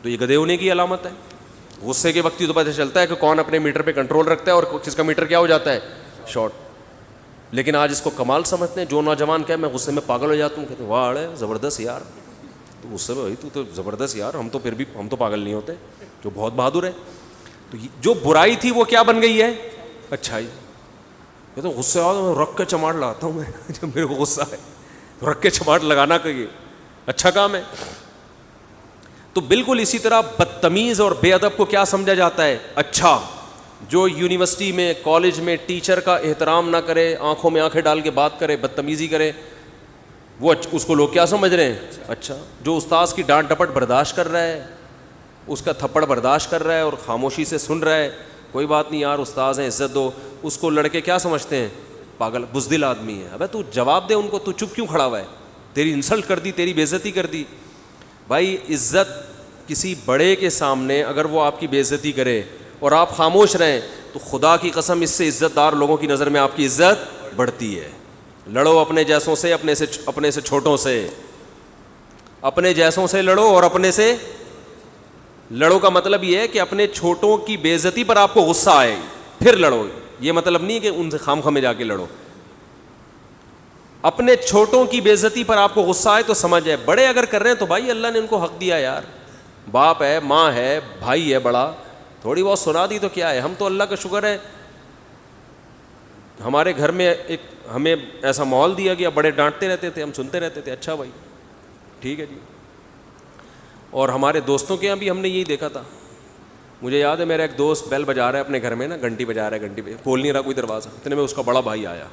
B: تو یہ گدھے ہونے کی علامت ہے. غصے کے وقت ہی تو پتہ چلتا ہے کہ کون اپنے میٹر پہ کنٹرول رکھتا ہے اور کس کا میٹر کیا ہو جاتا ہے, شارٹ. لیکن آج اس کو کمال سمجھتے ہیں. جو نوجوان کہے میں غصے میں پاگل ہو جاتا ہوں, کہتے ہیں واہ ارے زبردست یار, تو غصے میں بھائی تو زبردست یار, ہم تو پھر بھی ہم تو پاگل نہیں ہوتے, جو بہت بہادر ہے. تو جو برائی تھی وہ کیا بن گئی ہے؟ اچھائی. یہ تو غصے آ تو رکھ کے چماٹ لگاتا ہوں میں, جب میرے کو غصہ ہے رکھ کے چماٹ لگانا کہ اچھا کام ہے. تو بالکل اسی طرح بدتمیز اور بے ادب کو کیا سمجھا جاتا ہے؟ اچھا. جو یونیورسٹی میں, کالج میں ٹیچر کا احترام نہ کرے, آنکھوں میں آنکھیں ڈال کے بات کرے, بدتمیزی کرے, وہ اس کو لوگ کیا سمجھ رہے ہیں؟ اچھا. جو استاذ کی ڈانٹ ڈپٹ برداشت کر رہا ہے, اس کا تھپڑ برداشت کر رہا ہے اور خاموشی سے سن رہا ہے, کوئی بات نہیں یار استاذ ہیں عزت دو, اس کو لڑکے کیا سمجھتے ہیں؟ پاگل بزدل آدمی ہے. ابے تو جواب دے ان کو, تو چپ کیوں کھڑا ہوا ہے؟ تیری انسلٹ کر دی, تیری بے عزتی کر دی. بھائی عزت کسی بڑے کے سامنے اگر وہ آپ کی بے عزتی کرے اور آپ خاموش رہیں تو خدا کی قسم اس سے عزت دار لوگوں کی نظر میں آپ کی عزت بڑھتی ہے. لڑو اپنے جیسوں سے, اپنے سے چھوٹوں سے, اپنے جیسوں سے لڑو اور اپنے سے لڑو کا مطلب یہ ہے کہ اپنے چھوٹوں کی بے عزتی پر آپ کو غصہ آئے پھر لڑو. یہ مطلب نہیں کہ ان سے خام خامے جا کے لڑو. اپنے چھوٹوں کی بے عزتی پر آپ کو غصہ آئے تو سمجھ جائے, بڑے اگر کر رہے ہیں تو بھائی اللہ نے ان کو حق دیا یار, باپ ہے, ماں ہے, بھائی ہے بڑا, تھوڑی بہت سنا دی تو کیا ہے. ہم تو اللہ کا شکر ہے ہمارے گھر میں ایک ہمیں ایسا ماحول دیا گیا, بڑے ڈانٹتے رہتے تھے, ہم سنتے رہتے تھے, اچھا بھائی ٹھیک ہے جی. اور ہمارے دوستوں کے یہاں بھی ہم نے یہی دیکھا تھا. مجھے یاد ہے میرا ایک دوست بیل بجا رہا ہے اپنے گھر میں نا, گھنٹی بجا رہا ہے, گھنٹی پہ کھول نہیں رہا کوئی دروازہ, اتنے میں اس کا بڑا بھائی آیا,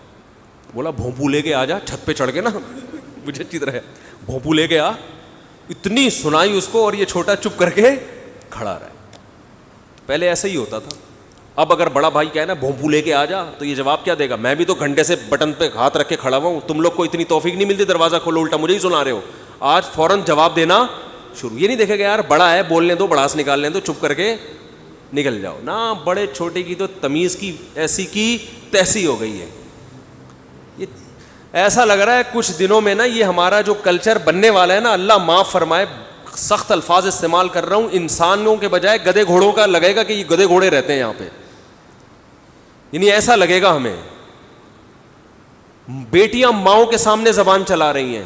B: بولا بھونپو لے کے آ جا, چھت پہ چڑھ کے نا, مجھے اچھی طرح بھونپو لے کے آ. اتنی سنائی اس کو, اور یہ چھوٹا چپ کر کے کھڑا رہا ہے. پہلے ایسا ہی ہوتا تھا. اب اگر بڑا بھائی کہے نا بھونپو لے کے آ جا, تو یہ جواب کیا دے گا, میں بھی تو گھنٹے سے بٹن پہ ہاتھ رکھ کے کھڑا ہوا ہوں, تم لوگ کو اتنی توفیق نہیں ملتی دروازہ کھولو, الٹا مجھے ہی سنا رہے ہو. آج فوراً جواب دینا شروع. یہ نہیں دیکھے گا یار بڑا ہے, بولنے دو, بڑاس نکال لیں دو, چپ کر کے نکل جاؤ نا. بڑے چھوٹے کی تو تمیز کی ایسی کی تیسی ہو گئی ہے. یہ ایسا لگ رہا ہے کچھ دنوں میں نا یہ ہمارا جو کلچر بننے والا ہے نا, اللہ معاف فرمائے, سخت الفاظ استعمال کر رہا ہوں, انسانوں کے بجائے گدے گھوڑوں کا لگے گا کہ یہ گدے گھوڑے رہتے ہیں یہاں پہ. یعنی ایسا لگے گا ہمیں. بیٹیاں ماؤں کے سامنے زبان چلا رہی ہیں,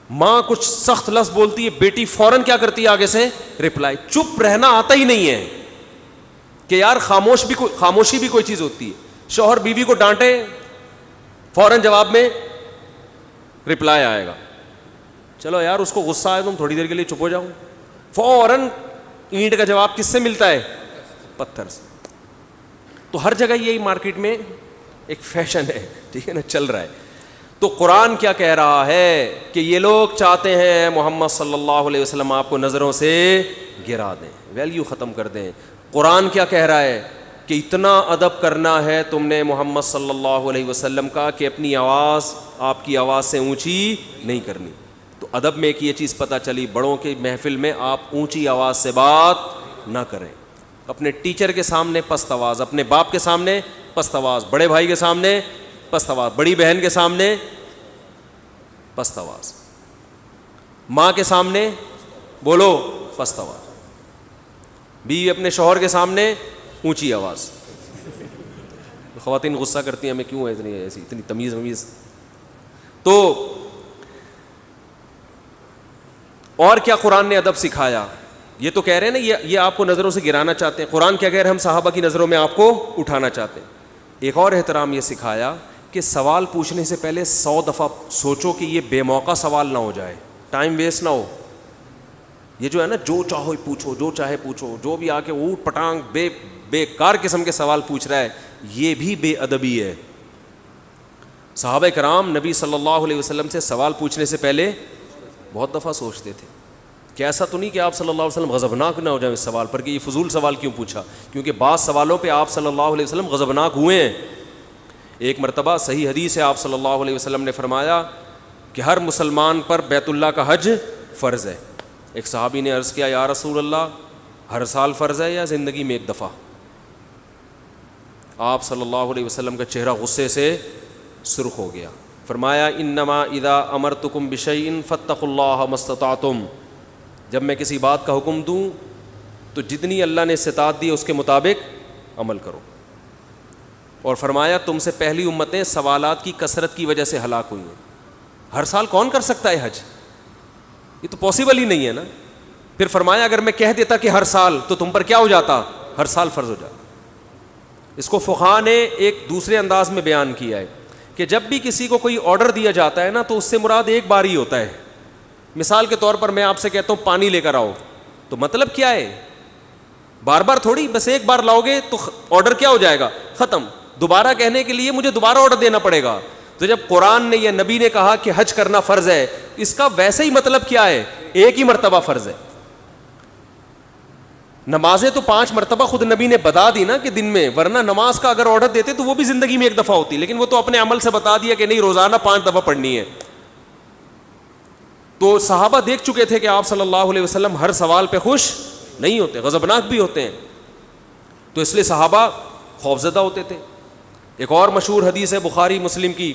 B: ماں کچھ سخت لفظ بولتی ہے, بیٹی فوراً کیا کرتی ہے آگے سے رپلائی. چپ رہنا آتا ہی نہیں ہے کہ یار خاموشی بھی کوئی چیز ہوتی ہے. شوہر بیوی کو ڈانٹے, فوراً جواب میں رپلائی آئے گا. چلو یار اس کو غصہ آئے تم تھوڑی دیر کے لیے چپ ہو جاؤ, فوراً اینٹ کا جواب کس سے ملتا ہے, پتھر سے. تو ہر جگہ یہی مارکیٹ میں ایک فیشن ہے, ٹھیک ہے نا, چل رہا ہے. تو قرآن کیا کہہ رہا ہے کہ یہ لوگ چاہتے ہیں محمد صلی اللہ علیہ وسلم آپ کو نظروں سے گرا دیں, ویلیو ختم کر دیں. قرآن کیا کہہ رہا ہے کہ اتنا ادب کرنا ہے تم نے محمد صلی اللہ علیہ وسلم کا کہ اپنی آواز آپ کی آواز سے اونچی نہیں کرنی. تو ادب میں ایک یہ چیز پتہ چلی, بڑوں کی محفل میں آپ اونچی آواز سے بات نہ کریں. اپنے ٹیچر کے سامنے پست آواز, اپنے باپ کے سامنے پست آواز, بڑے بھائی کے سامنے پست آواز, بڑی بہن کے سامنے پست آواز, ماں کے سامنے بولو پست آواز, بیوی اپنے شوہر کے سامنے اونچی آواز. خواتین غصہ کرتی ہیں ہمیں کیوں ہے اتنی تمیز ومیز. تو اور کیا قرآن نے ادب سکھایا. یہ تو کہہ رہے ہیں نا یہ آپ کو نظروں سے گرانا چاہتے ہیں, قرآن کیا کہہ رہے ہیں, ہم صحابہ کی نظروں میں آپ کو اٹھانا چاہتے ہیں. ایک اور احترام یہ سکھایا کہ سوال پوچھنے سے پہلے 100 دفعہ سوچو کہ یہ بے موقع سوال نہ ہو جائے, ٹائم ویسٹ نہ ہو. یہ جو ہے نا جو چاہو پوچھو, جو چاہے پوچھو, جو بھی آ کے اوٹ پٹانگ بیکار قسم کے سوال پوچھ رہا ہے, یہ بھی بے ادبی ہے. صحابہ کرام نبی صلی اللہ علیہ وسلم سے سوال پوچھنے سے پہلے بہت دفعہ سوچتے تھے کہ ایسا تو نہیں کہ آپ صلی اللہ علیہ وسلم غضبناک نہ ہو جائیں اس سوال پر کہ یہ فضول سوال کیوں پوچھا, کیونکہ بعض سوالوں پہ آپ صلی اللہ علیہ وسلم غضبناک ہوئے ہیں. ایک مرتبہ صحیح حدیث ہے, آپ صلی اللہ علیہ وسلم نے فرمایا کہ ہر مسلمان پر بیت اللہ کا حج فرض ہے. ایک صحابی نے عرض کیا, یا رسول اللہ ہر سال فرض ہے یا زندگی میں ایک دفعہ؟ آپ صلی اللہ علیہ وسلم کا چہرہ غصے سے سرخ ہو گیا. فرمایا انما اذا امرتکم بشیء فاتقوا اللہ ما استطعتم, جب میں کسی بات کا حکم دوں تو جتنی اللہ نے استطاعت دی اس کے مطابق عمل کرو. اور فرمایا تم سے پہلی امتیں سوالات کی کثرت کی وجہ سے ہلاک ہوئی ہیں. ہر سال کون کر سکتا ہے حج, یہ تو پاسبل ہی نہیں ہے نا. پھر فرمایا اگر میں کہہ دیتا کہ ہر سال تو تم پر کیا ہو جاتا, ہر سال فرض ہو جاتا. اس کو فقہا نے ایک دوسرے انداز میں بیان کیا ہے کہ جب بھی کسی کو کوئی آرڈر دیا جاتا ہے نا تو اس سے مراد ایک بار ہی ہوتا ہے. مثال کے طور پر میں آپ سے کہتا ہوں پانی لے کر آؤ, تو مطلب کیا ہے, بار بار تھوڑی, بس ایک بار لاؤ گے تو آرڈر کیا ہو جائے گا, ختم. دوبارہ کہنے کے لیے مجھے دوبارہ آرڈر دینا پڑے گا. تو جب قرآن نے یا نبی نے کہا کہ حج کرنا فرض ہے, اس کا ویسے ہی مطلب کیا ہے, ایک ہی مرتبہ فرض ہے. نمازیں تو 5 مرتبہ خود نبی نے بتا دی نا کہ دن میں, ورنہ نماز کا اگر آرڈر دیتے تو وہ بھی زندگی میں ایک دفعہ ہوتی, لیکن وہ تو اپنے عمل سے بتا دیا کہ نہیں روزانہ 5 دفعہ پڑھنی ہے. تو صحابہ دیکھ چکے تھے کہ آپ صلی اللہ علیہ وسلم ہر سوال پہ خوش نہیں ہوتے, غضبناک بھی ہوتے ہیں. تو اس لیے صحابہ خوفزدہ ہوتے تھے. ایک اور مشہور حدیث ہے بخاری مسلم کی,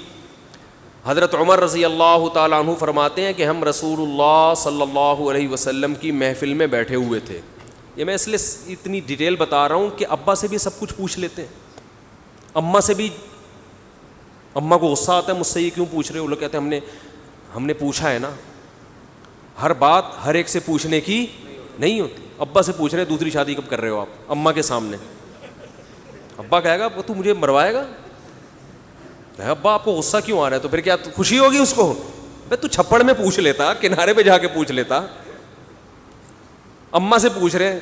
B: حضرت عمر رضی اللہ تعالیٰ عنہ فرماتے ہیں کہ ہم رسول اللہ صلی اللہ علیہ وسلم کی محفل میں بیٹھے ہوئے تھے. یہ میں اس لیے اتنی ڈیٹیل بتا رہا ہوں کہ ابا سے بھی سب کچھ پوچھ لیتے ہیں, اماں سے بھی اماں کو غصہ آتا ہے مجھ سے یہ کیوں پوچھ رہے ہو؟ وہ لوگ کہتے ہیں ہم نے پوچھا ہے نا. ہر بات ہر ایک سے پوچھنے کی نہیں ہوتی. ابا سے پوچھ رہے ہیں دوسری شادی کب کر رہے ہو آپ اماں کے سامنے. ابا کہے گا تو مجھے مروائے گا. ابا آپ کو غصہ کیوں آ رہا ہے؟ تو پھر کیا خوشی ہوگی اس کو؟ بھائی تو چھپڑ میں پوچھ لیتا, کنارے پہ جا کے پوچھ لیتا. اماں سے پوچھ رہے ہیں,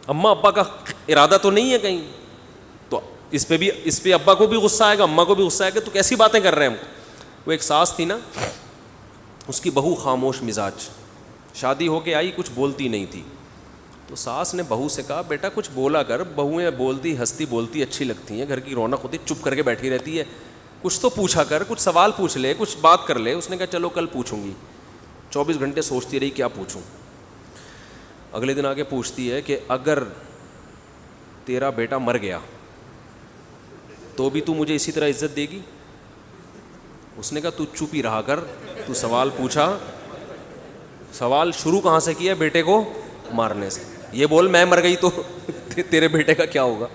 B: اماں ابا کا ارادہ تو نہیں ہے کہیں, تو اس پہ ابا کو بھی غصہ آئے گا, اماں کو بھی غصہ آئے گا. تو کیسی باتیں کر رہے ہیں ہم. وہ ایک ساس تھی نا, اس کی بہو خاموش مزاج, شادی ہو کے آئی, کچھ بولتی نہیں تھی. تو ساس نے بہو سے کہا بیٹا کچھ بولا کر, بہویں بولتی ہنستی بولتی اچھی لگتی ہیں, گھر کی رونق ہوتی, چپ کر کے بیٹھی رہتی ہے, کچھ تو پوچھا کر, کچھ سوال پوچھ لے, کچھ بات کر لے. اس نے کہا چلو کل پوچھوں گی. 24 گھنٹے سوچتی رہی کیا پوچھوں. اگلے دن آگے پوچھتی ہے کہ اگر تیرا بیٹا مر گیا تو بھی تو مجھے اسی طرح عزت دے گی؟ اس نے کہا تو چپ ہی رہا کر, تو سوال پوچھا, سوال شروع کہاں سے کیا؟ بیٹے کو مارنے سے. یہ بول میں مر گئی تو تیرے بیٹے کا کیا ہوگا؟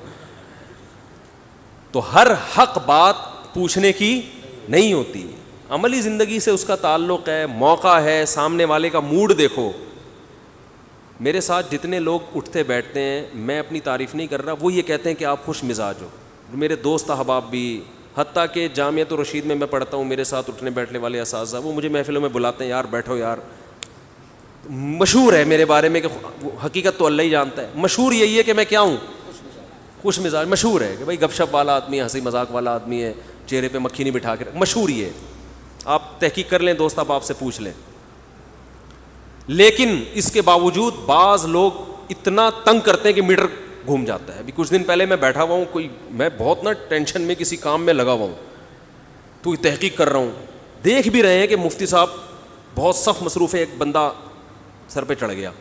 B: تو ہر حق بات پوچھنے کی نہیں ہوتی. عملی زندگی سے اس کا تعلق ہے, موقع ہے, سامنے والے کا موڈ دیکھو. میرے ساتھ جتنے لوگ اٹھتے بیٹھتے ہیں, میں اپنی تعریف نہیں کر رہا, وہ یہ کہتے ہیں کہ آپ خوش مزاج ہو. میرے دوست احباب بھی, حتیٰ کہ جامعۃ الرشید میں پڑھتا ہوں, میرے ساتھ اٹھنے بیٹھنے والے اساتذہ, وہ مجھے محفلوں میں بلاتے ہیں, یار بیٹھو یار. مشہور ہے میرے بارے میں کہ حقیقت تو اللہ ہی جانتا ہے, مشہور یہی ہے کہ میں کیا ہوں, خوش مزاج. مشہور ہے کہ بھائی گپ شپ والا آدمی ہے, ہنسی مذاق والا آدمی ہے, چہرے پہ مکھی نہیں بٹھا کے, مشہور یہ ہے. آپ تحقیق کر لیں, دوست آپ سے پوچھ لیں. لیکن اس کے باوجود بعض لوگ اتنا تنگ کرتے ہیں کہ میٹر گھوم جاتا ہے. ابھی کچھ دن پہلے میں بیٹھا ہوا ہوں, میں بہت نا ٹینشن میں کسی کام میں لگا ہوا ہوں, تو تحقیق کر رہا ہوں. دیکھ بھی رہے ہیں کہ مفتی صاحب بہت سخت مصروف ہے, ایک بندہ سر پہ چڑھ گیا,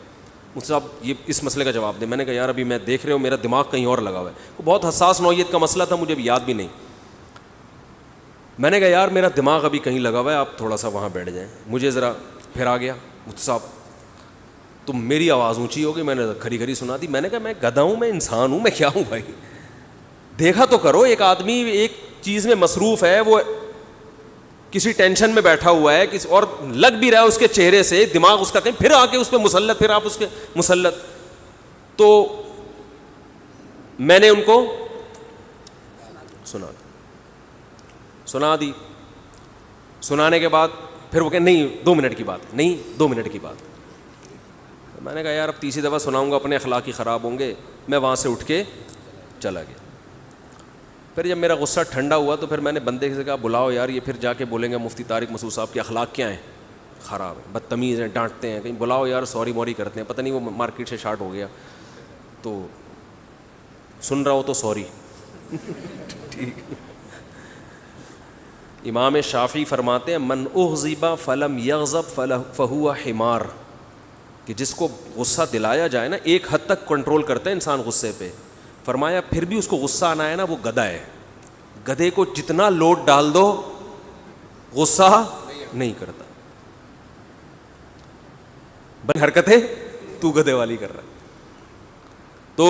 B: مفتی صاحب یہ اس مسئلے کا جواب دیں. میں نے کہا یار ابھی میں دیکھ رہے ہوں, میرا دماغ کہیں اور لگا ہوا ہے. وہ بہت حساس نوعیت کا مسئلہ تھا, مجھے ابھی یاد بھی نہیں. میں نے کہا یار میرا دماغ ابھی کہیں لگا ہوا ہے, آپ تھوڑا سا وہاں بیٹھ جائیں. مجھے ذرا پھر آ گیا, مفتی صاحب تو میری آواز اونچی ہو گئی, میں نے کھری کھری سنا دی. میں نے کہا میں گدھا ہوں, میں انسان ہوں, میں کیا ہوں بھائی, دیکھا تو کرو. ایک آدمی ایک چیز میں مصروف ہے, وہ کسی ٹینشن میں بیٹھا ہوا ہے, اور لگ بھی رہا ہے اس کے چہرے سے, دماغ اس کا کہیں, پھر آ کے اس پہ مسلط, پھر آپ اس کے مسلط. تو میں نے ان کو سنا دی. سنانے کے بعد پھر وہ کہ نہیں 2 منٹ کی بات, نہیں 2 منٹ کی بات. میں نے کہا یار اب تیسری دفعہ سناؤں گا اپنے اخلاق ہی خراب ہوں گے. میں وہاں سے اٹھ کے چلا گیا. پھر جب میرا غصہ ٹھنڈا ہوا تو پھر میں نے بندے سے کہا بلاؤ یار, یہ پھر جا کے بولیں گے مفتی طارق مسعود صاحب کے اخلاق کیا ہیں, خراب ہیں, بدتمیز ہیں, ڈانٹتے ہیں, کہیں بلاؤ یار سوری موری کرتے ہیں. پتہ نہیں وہ مارکیٹ سے شارٹ ہو گیا, تو سن رہا ہو تو سوری. ٹھیک. امام شافعی فرماتے ہیں من اغضب فلم یغضب فہو حمار, کہ جس کو غصہ دلایا جائے نا, ایک حد تک کنٹرول کرتا ہے انسان غصے پہ. فرمایا پھر بھی اس کو غصہ آنا ہے نا, وہ گدھا ہے. گدھے کو جتنا لوڈ ڈال دو غصہ نہیں کرتا. بن حرکت ہے تو گدھے والی کر رہا ہے. تو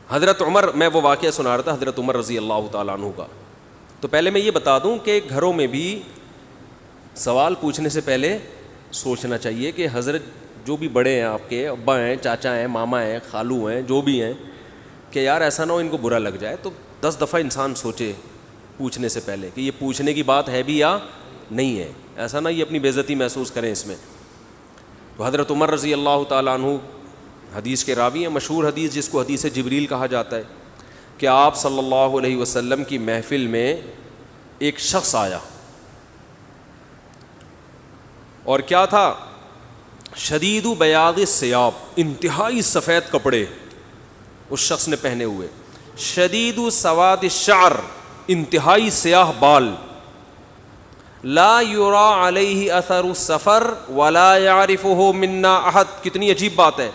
B: حضرت عمر, میں وہ واقعہ سنا رہا تھا حضرت عمر رضی اللہ تعالیٰ عنہ کا. تو پہلے میں یہ بتا دوں کہ گھروں میں بھی سوال پوچھنے سے پہلے سوچنا چاہیے کہ حضرت جو بھی بڑے ہیں, آپ کے ابا ہیں, چاچا ہیں, ماما ہیں, خالو ہیں, جو بھی ہیں, کہ یار ایسا نہ ہو ان کو برا لگ جائے. تو 10 دفعہ انسان سوچے پوچھنے سے پہلے کہ یہ پوچھنے کی بات ہے بھی یا نہیں ہے, ایسا نہ یہ اپنی بے عزتی محسوس کریں اس میں. تو حضرت عمر رضی اللہ تعالیٰ عنہ حدیث کے راوی ہیں, مشہور حدیث جس کو حدیث جبریل کہا جاتا ہے, کہ آپ صلی اللہ علیہ وسلم کی محفل میں ایک شخص آیا, اور کیا تھا, شدید بیاض الثیاب, انتہائی سفید کپڑے اس شخص نے پہنے ہوئے, شدید سواد الشعر, انتہائی سیاہ بال, لا یرا علیہ اثر السفر ولا یعرفہ منا احد. کتنی عجیب بات ہے,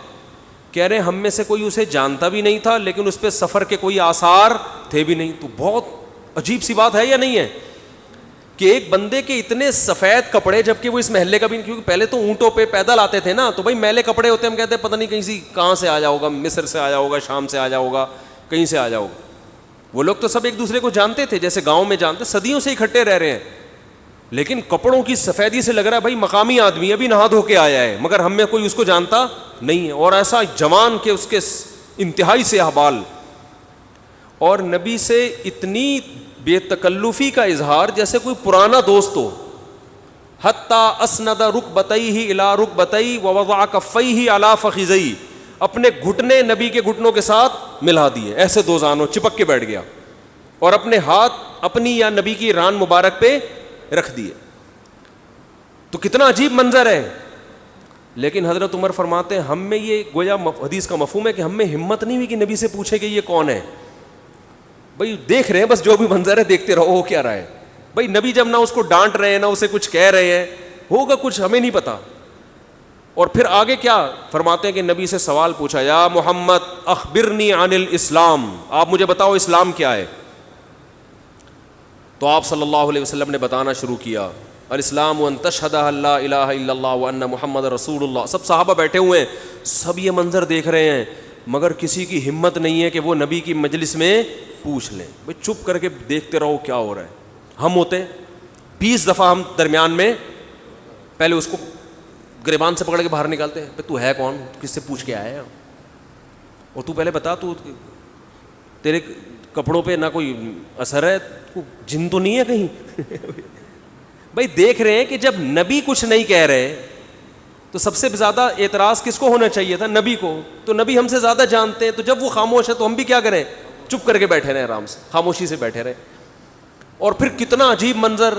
B: کہہ رہے ہم میں سے کوئی اسے جانتا بھی نہیں تھا, لیکن اس پہ سفر کے کوئی آثار تھے بھی نہیں. تو بہت عجیب سی بات ہے یا نہیں ہے کہ ایک بندے کے اتنے سفید کپڑے, جبکہ وہ اس محلے کا بھی نہیں, کیونکہ پہلے تو اونٹوں پہ پیدل آتے تھے نا, تو بھائی میلے کپڑے ہوتے, ہم کہتے ہیں پتہ نہیں کہیں سے کہاں سے آیا ہوگا, مصر سے آیا ہوگا, شام سے آیا ہوگا, کہیں سے آیا ہوگا. وہ لوگ تو سب ایک دوسرے کو جانتے تھے جیسے گاؤں میں جانتے, صدیوں سے اکٹھے رہ رہے ہیں, لیکن کپڑوں کی سفیدی سے لگ رہا ہے بھائی مقامی آدمی ابھی نہا دھو کے آیا ہے, مگر ہم میں کوئی اس کو جانتا نہیں ہے, اور ایسا جوان کہ اس کے انتہائی سے احوال, اور نبی سے اتنی بے تکلفی کا اظہار جیسے کوئی پرانا دوست ہو. حتی اسند رکبتیہ الی رکبتیہ ووضع کفیہ علی فخذیہ, اپنے گھٹنے نبی کے گھٹنوں کے ساتھ ملا دیے, ایسے دو زانوں چپک کے بیٹھ گیا, اور اپنے ہاتھ اپنی یا نبی کی ران مبارک پہ رکھ دیے. تو کتنا عجیب منظر ہے. لیکن حضرت عمر فرماتے ہیں ہم میں یہ گویا حدیث کا مفہوم ہے کہ ہم میں ہمت نہیں ہوئی کہ نبی سے پوچھے کہ یہ کون ہے. بھائی دیکھ رہے ہیں بس جو بھی منظر ہے دیکھتے رہو, ہو کیا رہا ہے بھائی. نبی جب نہ اس کو ڈانٹ رہے ہیں نہ اسے کچھ کہہ رہے ہیں, ہوگا کچھ ہمیں نہیں پتا. اور پھر آگے کیا فرماتے ہیں کہ نبی سے سوال پوچھا, یا محمد اخبرنی عن الاسلام, آپ مجھے بتاؤ اسلام کیا ہے. تو آپ صلی اللہ علیہ وسلم نے بتانا شروع کیا, الاسلام ان تشہد ان لا الہ الا اللہ وان محمد رسول اللہ. سب صحابہ بیٹھے ہوئے ہیں, سب یہ منظر دیکھ رہے ہیں, مگر کسی کی ہمت نہیں ہے کہ وہ نبی کی مجلس میں پوچھ لیں. بھائی چپ کر کے دیکھتے رہو کیا ہو رہا ہے. ہم ہوتے 20 دفعہ ہم درمیان میں پہلے اس کو گریبان سے پکڑ کے باہر نکالتے ہیں, تو ہے کون, کس سے پوچھ کے آیا ہے, اور تو پہلے بتا تو تیرے کپڑوں پہ نہ کوئی اثر ہے, جن تو نہیں ہے کہیں. بھائی دیکھ رہے ہیں کہ جب نبی کچھ نہیں کہہ رہے تو سب سے زیادہ اعتراض کس کو ہونا چاہیے تھا, نبی کو. تو نبی ہم سے زیادہ جانتے ہیں, تو جب وہ خاموش ہے تو ہم بھی کیا کریں, چپ کر کے بیٹھے رہے, آرام سے خاموشی سے بیٹھے رہے. اور پھر کتنا عجیب منظر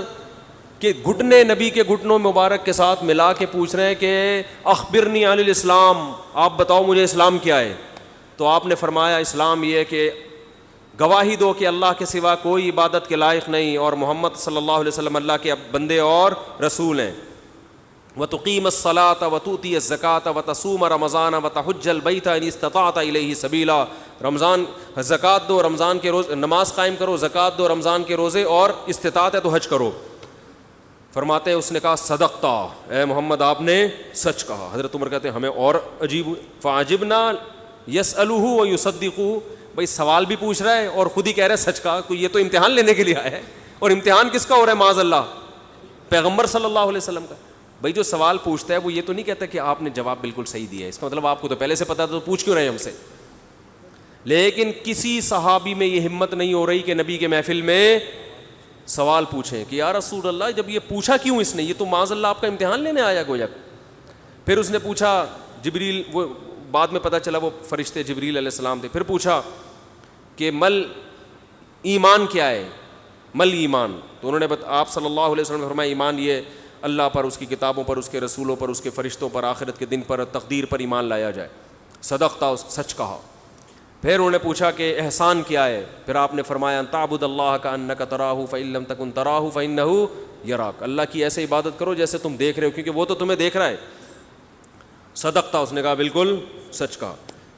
B: کہ گھٹنے نبی کے گھٹنوں مبارک کے ساتھ ملا کے پوچھ رہے ہیں کہ اخبرنی عن الاسلام, آپ بتاؤ مجھے اسلام کیا ہے. تو آپ نے فرمایا اسلام یہ ہے کہ گواہی دو کہ اللہ کے سوا کوئی عبادت کے لائق نہیں, اور محمد صلی اللہ علیہ وسلم اللہ کے بندے اور رسول ہیں. وتقیم الصلاۃ وتؤتی الزکاۃ وتصوم رمضان وتحج البیت ان استطعت الیہ سبیلا. رمضان زکوٰۃ دو, رمضان کے روز نماز قائم کرو, زکوٰۃ دو, رمضان کے روزے, اور استطاعت ہے تو حج کرو. فرماتے ہیں اس نے کہا صدقتا, اے محمد آپ نے سچ کہا. حضرت عمر کہتے ہیں ہمیں اور عجیب, فعجبنا یسألہ ویصدقہ. بھائی سوال بھی پوچھ رہا ہے اور خود ہی کہہ رہا ہے سچ کہا, یہ تو امتحان لینے کے لیے آیا ہے. اور امتحان کس کا ہو رہا ہے, معاذ اللہ پیغمبر صلی اللہ علیہ وسلم کا. بھائی جو سوال پوچھتا ہے وہ یہ تو نہیں کہتا کہ آپ نے جواب بالکل صحیح دیا ہے, اس کا مطلب آپ کو تو پہلے سے پتا تھا, تو پوچھ کیوں رہے ہیں ہم سے. لیکن کسی صحابی میں یہ ہمت نہیں ہو رہی کہ نبی کے محفل میں سوال پوچھیں کہ یا رسول اللہ جب یہ پوچھا کیوں اس نے, یہ تو معاذ اللہ آپ کا امتحان لینے آیا گویا. پھر اس نے پوچھا, جبریل, وہ بعد میں پتہ چلا وہ فرشتے جبریل علیہ السلام تھے. پھر پوچھا کہ مل ایمان کیا ہے, مل ایمان. تو انہوں نے آپ صلی اللہ علیہ وسلم نے فرمایا ایمان یہ اللہ پر, اس کی کتابوں پر, اس کے رسولوں پر, اس کے فرشتوں پر, آخرت کے دن پر, تقدیر پر ایمان لایا جائے. صدقتا, سچ کہا. پھر انہوں نے پوچھا کہ احسان کیا ہے. پھر آپ نے فرمایا ان تعبد اللہ کأنک تراہ فإن لم تکن تراہ فإنہ یراک, اللہ کی ایسے عبادت کرو جیسے تم دیکھ رہے ہو, کیونکہ وہ تو تمہیں دیکھ رہا ہے. صدقتا, اس نے کہا بالکل سچ کہا.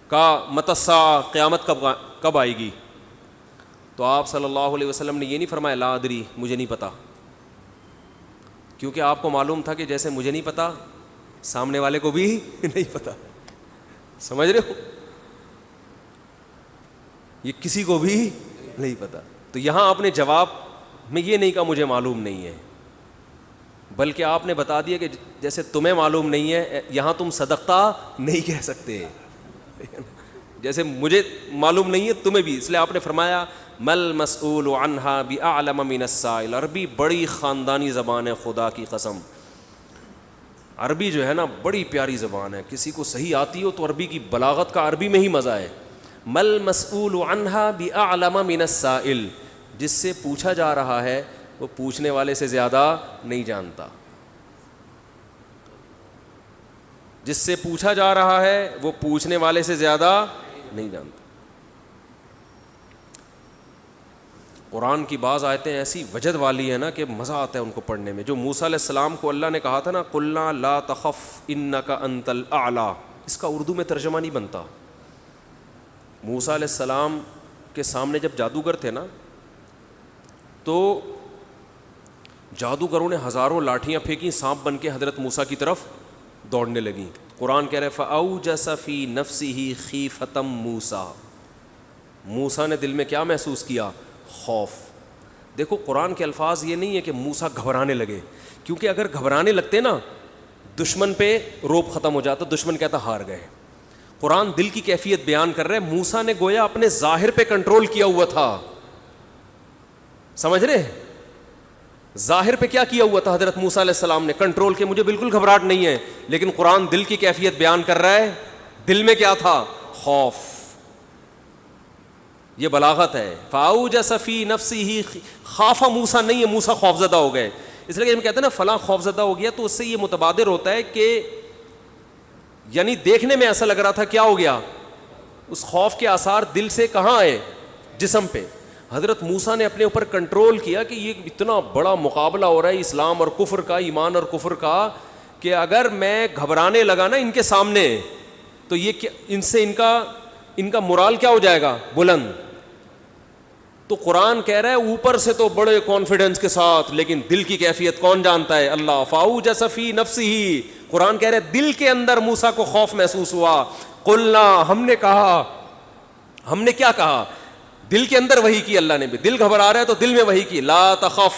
B: کہا متی الساعہ, قیامت کب آئے گی. تو آپ صلی اللہ علیہ وسلم نے یہ نہیں فرمایا لا ادری, مجھے نہیں پتا, کیونکہ آپ کو معلوم تھا کہ جیسے مجھے نہیں پتا سامنے والے کو بھی نہیں پتا. سمجھ رہے ہو, یہ کسی کو بھی نہیں پتا. تو یہاں آپ نے جواب میں یہ نہیں کہا مجھے معلوم نہیں ہے, بلکہ آپ نے بتا دیا کہ جیسے تمہیں معلوم نہیں ہے, یہاں تم صدقتا نہیں کہہ سکتے, جیسے مجھے معلوم نہیں ہے تمہیں بھی. اس لیے آپ نے فرمایا مل مسئول عنہا بأعلم من السائل. عربی بڑی خاندانی زبان ہے, خدا کی قسم. عربی جو ہے نا بڑی پیاری زبان ہے, کسی کو صحیح آتی ہو تو عربی کی بلاغت کا عربی میں ہی مزہ ہے. مل مسئول عنہا بأعلم من السائل, جس سے پوچھا جا رہا ہے وہ پوچھنے والے سے زیادہ نہیں جانتا. جس سے پوچھا جا رہا ہے وہ پوچھنے والے سے زیادہ نہیں جانتا. قرآن کی بعض آیتیں ایسی وجد والی ہیں نا کہ مزہ آتا ہے ان کو پڑھنے میں. جو موسیٰ علیہ السلام کو اللہ نے کہا تھا نا قلنا لا تخف انک انت الاعلی, اس کا اردو میں ترجمہ نہیں بنتا. موسیٰ علیہ السلام کے سامنے جب جادوگر تھے نا تو جادوگروں نے ہزاروں لاٹھیاں پھینکی, سانپ بن کے حضرت موسیٰ کی طرف دوڑنے لگیں. قرآن کہہ رہے فَأَوْجَسَ فِي نَفْسِهِ خِيفَةً مُوسیٰ, موسیٰ نے دل میں کیا محسوس کیا؟ خوف. دیکھو قرآن کے الفاظ یہ نہیں ہے کہ موسیٰ گھبرانے لگے, کیونکہ اگر گھبرانے لگتے نا دشمن پہ روب ختم ہو جاتا, دشمن کہتا ہار گئے. قرآن دل کی کیفیت بیان کر رہے ہیں. موسیٰ نے گویا اپنے ظاہر پہ کنٹرول کیا ہوا تھا, سمجھ رہے ہیں؟ ظاہر پہ کیا کیا ہوا تھا حضرت موسیٰ علیہ السلام نے؟ کنٹرول کے, مجھے بالکل گھبراہٹ نہیں ہے. لیکن قرآن دل کی کیفیت بیان کر رہا ہے, دل میں کیا تھا؟ خوف. یہ بلاغت ہے. فَأَوْجَسَ فِي نَفْسِهِ خَافَ موسیٰ نہیں ہے, موسیٰ خوفزدہ ہو گئے. اس لیے کہ ہم کہتے ہیں نا فلاں خوفزدہ ہو گیا, تو اس سے یہ متبادر ہوتا ہے کہ یعنی دیکھنے میں ایسا لگ رہا تھا کیا ہو گیا, اس خوف کے آثار دل سے کہاں آئے؟ جسم پہ. حضرت موسیٰ نے اپنے اوپر کنٹرول کیا کہ یہ اتنا بڑا مقابلہ ہو رہا ہے اسلام اور کفر کا, ایمان اور کفر کا, کہ اگر میں گھبرانے لگا نا ان کے سامنے تو یہ ان سے ان کا مورال کیا ہو جائے گا؟ بلند. تو قرآن کہہ رہا ہے اوپر سے تو بڑے کانفیڈنس کے ساتھ, لیکن دل کی کیفیت کون جانتا ہے؟ اللہ. فَأَوْجَسَ فِي نَفْسِهِ, قرآن کہہ رہا ہے دل کے اندر موسیٰ کو خوف محسوس ہوا. قُلْنَا, ہم نے کہا, ہم نے کیا کہا؟ دل کے اندر وحی کی اللہ نے بھی. دل گھبرا رہا ہے تو دل میں وحی کی. لَا تَخَفْ,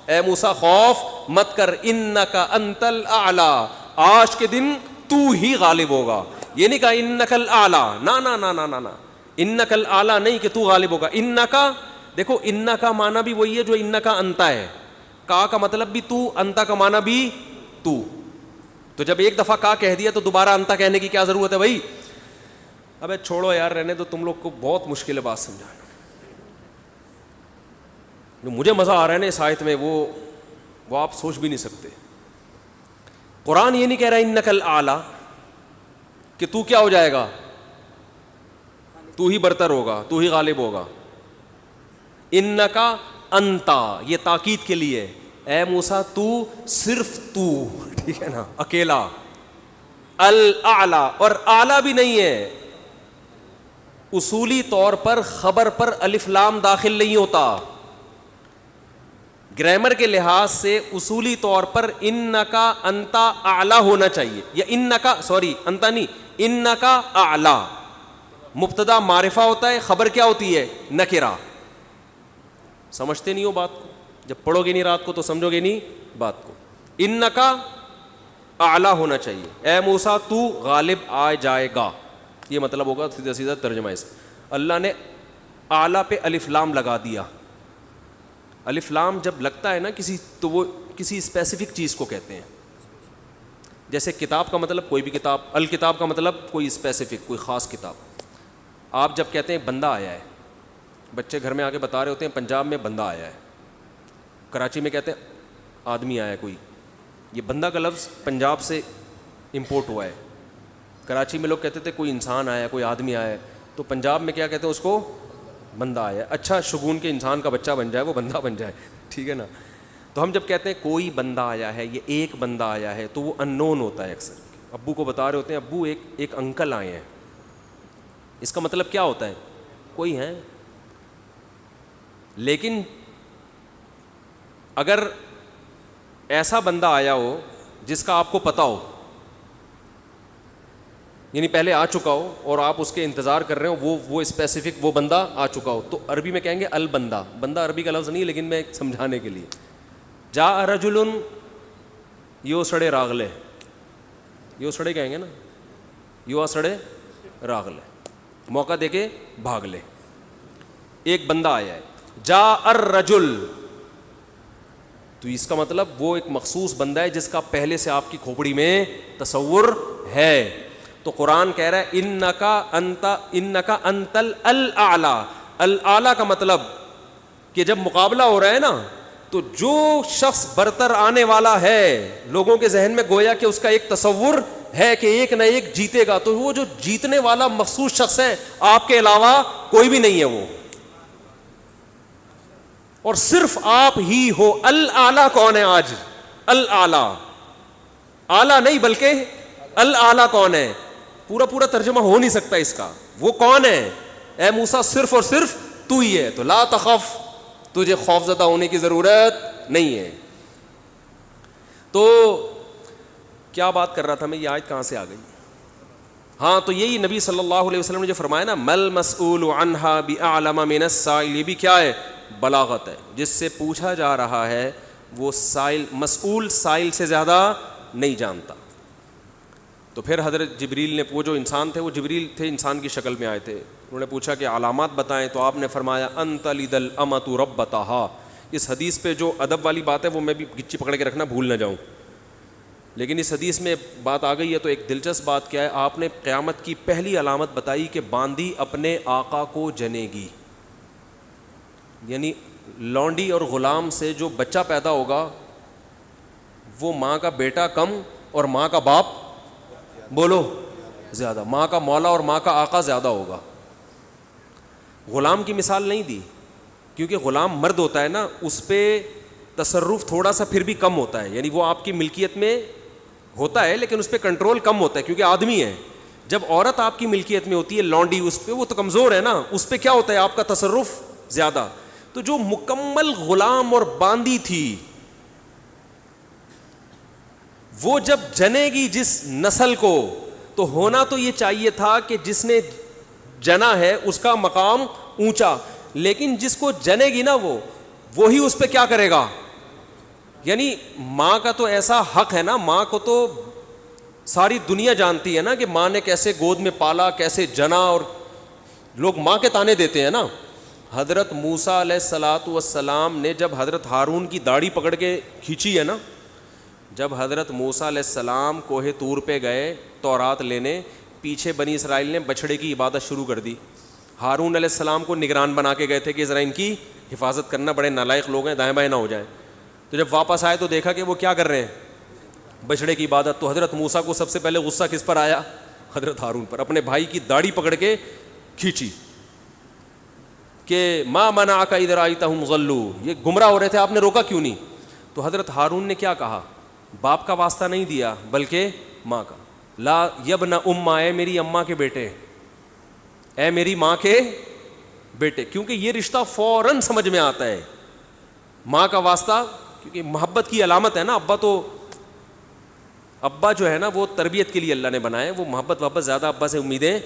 B: اے موسیٰ خوف مت کر, اِنَّكَ أَنْتَ الْأَعْلَى, آج کے دن تو ہی غالب ہوگا. یہ نہیں کہا اِنَّكَ الْأَعْلَى, نا نا نا نا نا, اِنَّكَ الْأَعْلَى نہیں کہ تو غالب ہوگا. اِنَّكَ, دیکھو اِنَّا کا معنی بھی وہی ہے جو اِنَّا کا انتا ہے. کا مطلب بھی تو, انتا کا معنی بھی تو. تو جب ایک دفعہ کا کہہ دیا تو دوبارہ انتا کہنے کی کیا ضرورت ہے بھائی؟ ابے چھوڑو یار, رہنے دو, تم لوگ کو بہت مشکل ہے بات سمجھانا. جو مجھے مزہ آ رہا ہے نا اس آیت میں وہ آپ سوچ بھی نہیں سکتے. قرآن یہ نہیں کہہ رہا اِنَّكَ الْأَعْلَى کہ تو کیا ہو جائے گا, تو ہی برتر ہوگا, تو ہی غالب ہوگا. انکا انتا, یہ تاکید کے لیے, اے موسیٰ تو, صرف تو, ٹھیک ہے نا, اکیلا. الاعلی, اور اعلی بھی نہیں ہے. اصولی طور پر خبر پر الف لام داخل نہیں ہوتا. گرامر کے لحاظ سے اصولی طور پر انکا انتا اعلی ہونا چاہیے, یا انکا, سوری انتا نہیں, انکا اعلی. مبتدا معرفہ ہوتا ہے, خبر کیا ہوتی ہے؟ نکرہ. سمجھتے نہیں ہو بات کو, جب پڑھو گے نہیں رات کو تو سمجھو گے نہیں بات کو. انکا اعلی ہونا چاہیے, اے موسیٰ تو غالب آ جائے گا, یہ مطلب ہوگا سیدھا سیدھا ترجمہ اس. اللہ نے اعلی پہ الف لام لگا دیا. الف لام جب لگتا ہے نا کسی, تو وہ کسی اسپیسیفک چیز کو کہتے ہیں. جیسے کتاب کا مطلب کوئی بھی کتاب, الکتاب کا مطلب کوئی اسپیسیفک, کوئی خاص کتاب. آپ جب کہتے ہیں بندہ آیا ہے, بچے گھر میں آ کے بتا رہے ہوتے ہیں پنجاب میں بندہ آیا ہے, کراچی میں کہتے ہیں آدمی آیا ہے کوئی. یہ بندہ کا لفظ پنجاب سے امپورٹ ہوا ہے. کراچی میں لوگ کہتے تھے کوئی انسان آیا ہے, کوئی آدمی آیا ہے, تو پنجاب میں کیا کہتے ہیں اس کو؟ بندہ آیا ہے. اچھا شگون کے انسان کا بچہ بن جائے, وہ بندہ بن جائے, ٹھیک ہے نا. تو ہم جب کہتے ہیں کوئی بندہ آیا ہے, یہ ایک بندہ آیا ہے, تو وہ ان نون ہوتا ہے. اکثر ابو کو بتا رہے ہوتے ہیں ابو ایک انکل آئے ہیں, اس کا مطلب کیا ہوتا ہے؟ کوئی ہے. لیکن اگر ایسا بندہ آیا ہو جس کا آپ کو پتا ہو, یعنی پہلے آ چکا ہو اور آپ اس کے انتظار کر رہے ہو, وہ اسپیسیفک وہ بندہ آ چکا ہو, تو عربی میں کہیں گے البندہ. بندہ عربی کا لفظ نہیں, لیکن میں سمجھانے کے لیے, جاء رجل یو سڑے راغلے, یو سڑے کہیں گے نا, یو آ سڑے راغلے, موقع دے کے بھاگ لے. ایک بندہ آیا ہے, جاء الرجل, تو اس کا مطلب وہ ایک مخصوص بندہ ہے جس کا پہلے سے آپ کی کھوپڑی میں تصور ہے. تو قرآن کہہ رہا ہے انکا انت الاعلی. الاعلی کا مطلب کہ جب مقابلہ ہو رہا ہے نا, تو جو شخص برتر آنے والا ہے لوگوں کے ذہن میں گویا کہ اس کا ایک تصور ہے کہ ایک نہ ایک جیتے گا, تو وہ جو جیتنے والا مخصوص شخص ہے, آپ کے علاوہ کوئی بھی نہیں ہے وہ, اور صرف آپ ہی ہو. الاعلی کون ہے آج؟ الاعلی, اعلی نہیں بلکہ الاعلی کون ہے؟ پورا ترجمہ ہو نہیں سکتا اس کا. وہ کون ہے؟ اے موسیٰ صرف اور صرف تو ہی ہے. تو لا تخف, تجھے خوف زدہ ہونے کی ضرورت نہیں ہے. تو کیا بات کر رہا تھا میں, یہ آیت کہاں سے آ گئی؟ ہاں تو یہی نبی صلی اللہ علیہ وسلم نے جو فرمایا نا مل مسئول عنہا بأعلم من السائل، یہ بھی کیا ہے؟ بلاغت ہے. جس سے پوچھا جا رہا ہے وہ سائل مسئول سائل سے زیادہ نہیں جانتا. تو پھر حضرت جبریل نے، وہ جو انسان تھے وہ جبریل تھے، انسان کی شکل میں آئے تھے، انہوں نے پوچھا کہ علامات بتائیں، تو آپ نے فرمایا انت لد الامۃ ربتہا. اس حدیث پہ جو ادب والی بات ہے وہ میں بھی گچی پکڑ کے رکھنا بھول نہ جاؤں، لیکن اس حدیث میں بات آ گئی ہے تو ایک دلچسپ بات کیا ہے، آپ نے قیامت کی پہلی علامت بتائی کہ باندی اپنے آقا کو جنے گی. یعنی لونڈی اور غلام سے جو بچہ پیدا ہوگا وہ ماں کا بیٹا کم اور ماں کا باپ بولو زیادہ، ماں کا مولا اور ماں کا آقا زیادہ ہوگا. غلام کی مثال نہیں دی کیونکہ غلام مرد ہوتا ہے نا، اس پہ تصرف تھوڑا سا پھر بھی کم ہوتا ہے، یعنی وہ آپ کی ملکیت میں ہوتا ہے لیکن اس پہ کنٹرول کم ہوتا ہے کیونکہ آدمی ہے. جب عورت آپ کی ملکیت میں ہوتی ہے لونڈی، اس پہ وہ تو کمزور ہے نا، اس پہ کیا ہوتا ہے آپ کا تصرف زیادہ. تو جو مکمل غلام اور باندی تھی وہ جب جنے گی جس نسل کو، تو ہونا تو یہ چاہیے تھا کہ جس نے جنا ہے اس کا مقام اونچا، لیکن جس کو جنے گی نا وہی اس پہ کیا کرے گا. یعنی ماں کا تو ایسا حق ہے نا، ماں کو تو ساری دنیا جانتی ہے نا کہ ماں نے کیسے گود میں پالا، کیسے جنا، اور لوگ ماں کے تانے دیتے ہیں نا. حضرت موسیٰ علیہ الصلاۃ والسلام نے جب حضرت ہارون کی داڑھی پکڑ کے کھینچی ہے نا، جب حضرت موسیٰ علیہ السلام کوہ طور پہ گئے تورات لینے، پیچھے بنی اسرائیل نے بچھڑے کی عبادت شروع کر دی. ہارون علیہ السلام کو نگران بنا کے گئے تھے کہ ذرا ان کی حفاظت کرنا، بڑے نالائق لوگ ہیں، دائیں بائیں نہ ہو جائیں. تو جب واپس آئے تو دیکھا کہ وہ کیا کر رہے ہیں، بچھڑے کی عبادت. تو حضرت موسیٰ کو سب سے پہلے غصہ کس پر آیا؟ حضرت ہارون پر. اپنے بھائی کی داڑھی پکڑ کے کھینچی کہ ما منعک اذ رأیتہم ضلوا، یہ گمراہ ہو رہے تھے، آپ نے روکا کیوں نہیں؟ تو حضرت ہارون نے کیا کہا؟ باپ کا واسطہ نہیں دیا بلکہ ماں کا. لا یبن اماں، اے میری اماں کے بیٹے، اے میری ماں کے بیٹے، کیونکہ یہ رشتہ فوراً سمجھ میں آتا ہے. ماں کا واسطہ کیونکہ محبت کی علامت ہے نا. ابا جو ہے نا وہ تربیت کے لیے اللہ نے بنائے، وہ محبت واپس زیادہ ابا سے امیدیں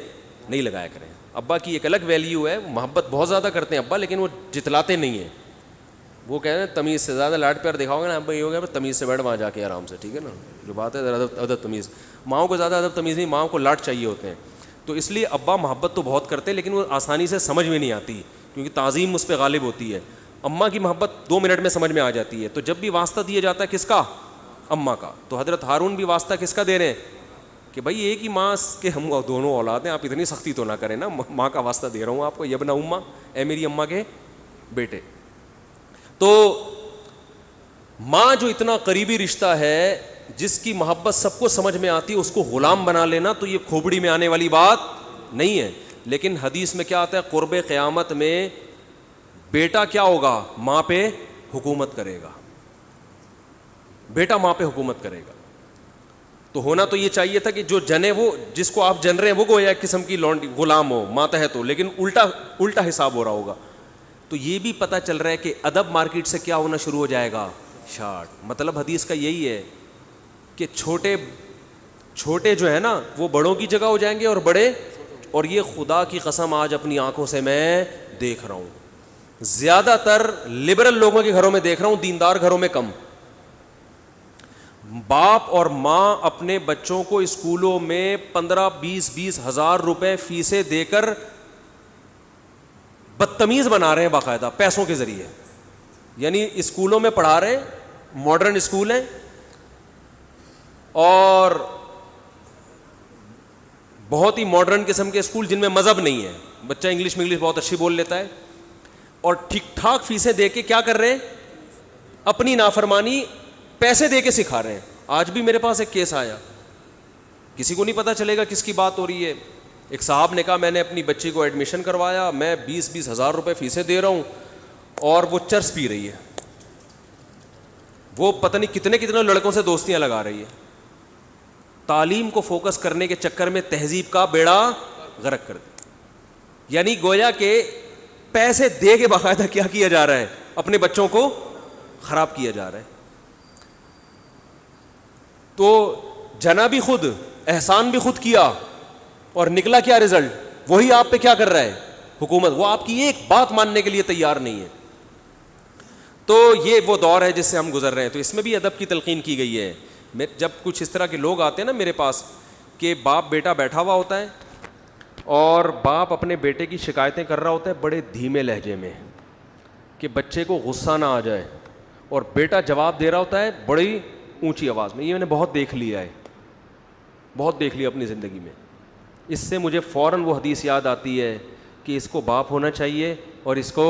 B: نہیں لگایا کریں. ابا کی ایک الگ ویلیو ہے، محبت بہت زیادہ کرتے ہیں ابا، لیکن وہ جتلاتے نہیں ہیں. وہ کہہ رہے ہیں تمیز سے زیادہ لاڈ پیار دکھاؤ گے نا ابا، یہ ہو گیا تمیز سے بیٹھ وہاں جا کے آرام سے، ٹھیک ہے نا. جو بات ہے ادب تمیز، ماؤں کو زیادہ ادب تمیز نہیں، ماؤں کو لاڈ چاہیے ہوتے ہیں. تو اس لیے ابا محبت تو بہت کرتے ہیں لیکن وہ آسانی سے سمجھ میں نہیں آتی کیونکہ تعظیم اس پہ غالب ہوتی ہے. اماں کی محبت 2 منٹ میں سمجھ میں آ جاتی ہے. تو جب بھی واسطہ دیا جاتا ہے کس کا؟ اماں کا. تو حضرت ہارون بھی واسطہ کس کا دے رہے ہیں کہ بھائی ایک ہی ماں کے ہم دونوں اولاد ہیں، آپ اتنی سختی تو نہ کریں نا، ماں کا واسطہ دے رہا ہوں آپ کو، یبن اماں، اے میری اماں کے بیٹے. تو ماں جو اتنا قریبی رشتہ ہے، جس کی محبت سب کو سمجھ میں آتی ہے، اس کو غلام بنا لینا تو یہ کھوپڑی میں آنے والی بات نہیں ہے. لیکن حدیث میں کیا آتا ہے؟ قرب قیامت میں بیٹا کیا ہوگا؟ ماں پہ حکومت کرے گا، بیٹا ماں پہ حکومت کرے گا. تو ہونا تو یہ چاہیے تھا کہ جو جنے، وہ جس کو آپ جن رہے ہیں وہ گویا ایک قسم کی غلام ہو، ماتحت ہو، لیکن الٹا حساب ہو رہا ہوگا. تو یہ بھی پتہ چل رہا ہے کہ ادب مارکیٹ سے کیا ہونا شروع ہو جائے گا؟ شارٹ. مطلب حدیث کا یہی ہے کہ چھوٹے جو ہے نا وہ بڑوں کی جگہ ہو جائیں گے اور بڑے، اور یہ خدا کی قسم آج اپنی آنکھوں سے میں دیکھ رہا ہوں، زیادہ تر لبرل لوگوں کے گھروں میں دیکھ رہا ہوں، دیندار گھروں میں کم. باپ اور ماں اپنے بچوں کو اسکولوں میں 15-20 ہزار روپے فیسیں دے کر بدتمیز بنا رہے ہیں باقاعدہ پیسوں کے ذریعے. یعنی اسکولوں میں پڑھا رہے ہیں، ماڈرن اسکول ہیں اور بہت ہی ماڈرن قسم کے اسکول جن میں مذہب نہیں ہے، بچہ انگلش بہت اچھی بول لیتا ہے، اور ٹھیک ٹھاک فیسیں دے کے کیا کر رہے ہیں؟ اپنی نافرمانی پیسے دے کے سکھا رہے ہیں. آج بھی میرے پاس ایک کیس آیا، کسی کو نہیں پتا چلے گا کس کی بات ہو رہی ہے. ایک صاحب نے کہا میں نے اپنی بچی کو ایڈمیشن کروایا، میں 20 ہزار روپے فیسیں دے رہا ہوں اور وہ چرس پی رہی ہے، وہ پتہ نہیں کتنے لڑکوں سے دوستیاں لگا رہی ہے. تعلیم کو فوکس کرنے کے چکر میں تہذیب کا بیڑا غرق کر دیا. یعنی گویا کہ پیسے دے کے باقاعدہ کیا کیا جا رہا ہے؟ اپنے بچوں کو خراب کیا جا رہا ہے. تو جنا بھی خود، احسان بھی خود کیا، اور نکلا کیا رزلٹ؟ وہی آپ پہ کیا کر رہا ہے حکومت, وہ آپ کی ایک بات ماننے کے لیے تیار نہیں ہے. تو یہ وہ دور ہے جس سے ہم گزر رہے ہیں. تو اس میں بھی ادب کی تلقین کی گئی ہے. جب کچھ اس طرح کے لوگ آتے ہیں نا میرے پاس کہ باپ بیٹا بیٹھا ہوا ہوتا ہے اور باپ اپنے بیٹے کی شکایتیں کر رہا ہوتا ہے بڑے دھیمے لہجے میں کہ بچے کو غصہ نہ آ جائے, اور بیٹا جواب دے رہا ہوتا ہے بڑی اونچی آواز میں. یہ میں نے بہت دیکھ لیا ہے, بہت دیکھ لیا اپنی زندگی میں. اس سے مجھے فوراً وہ حدیث یاد آتی ہے کہ اس کو باپ ہونا چاہیے اور اس کو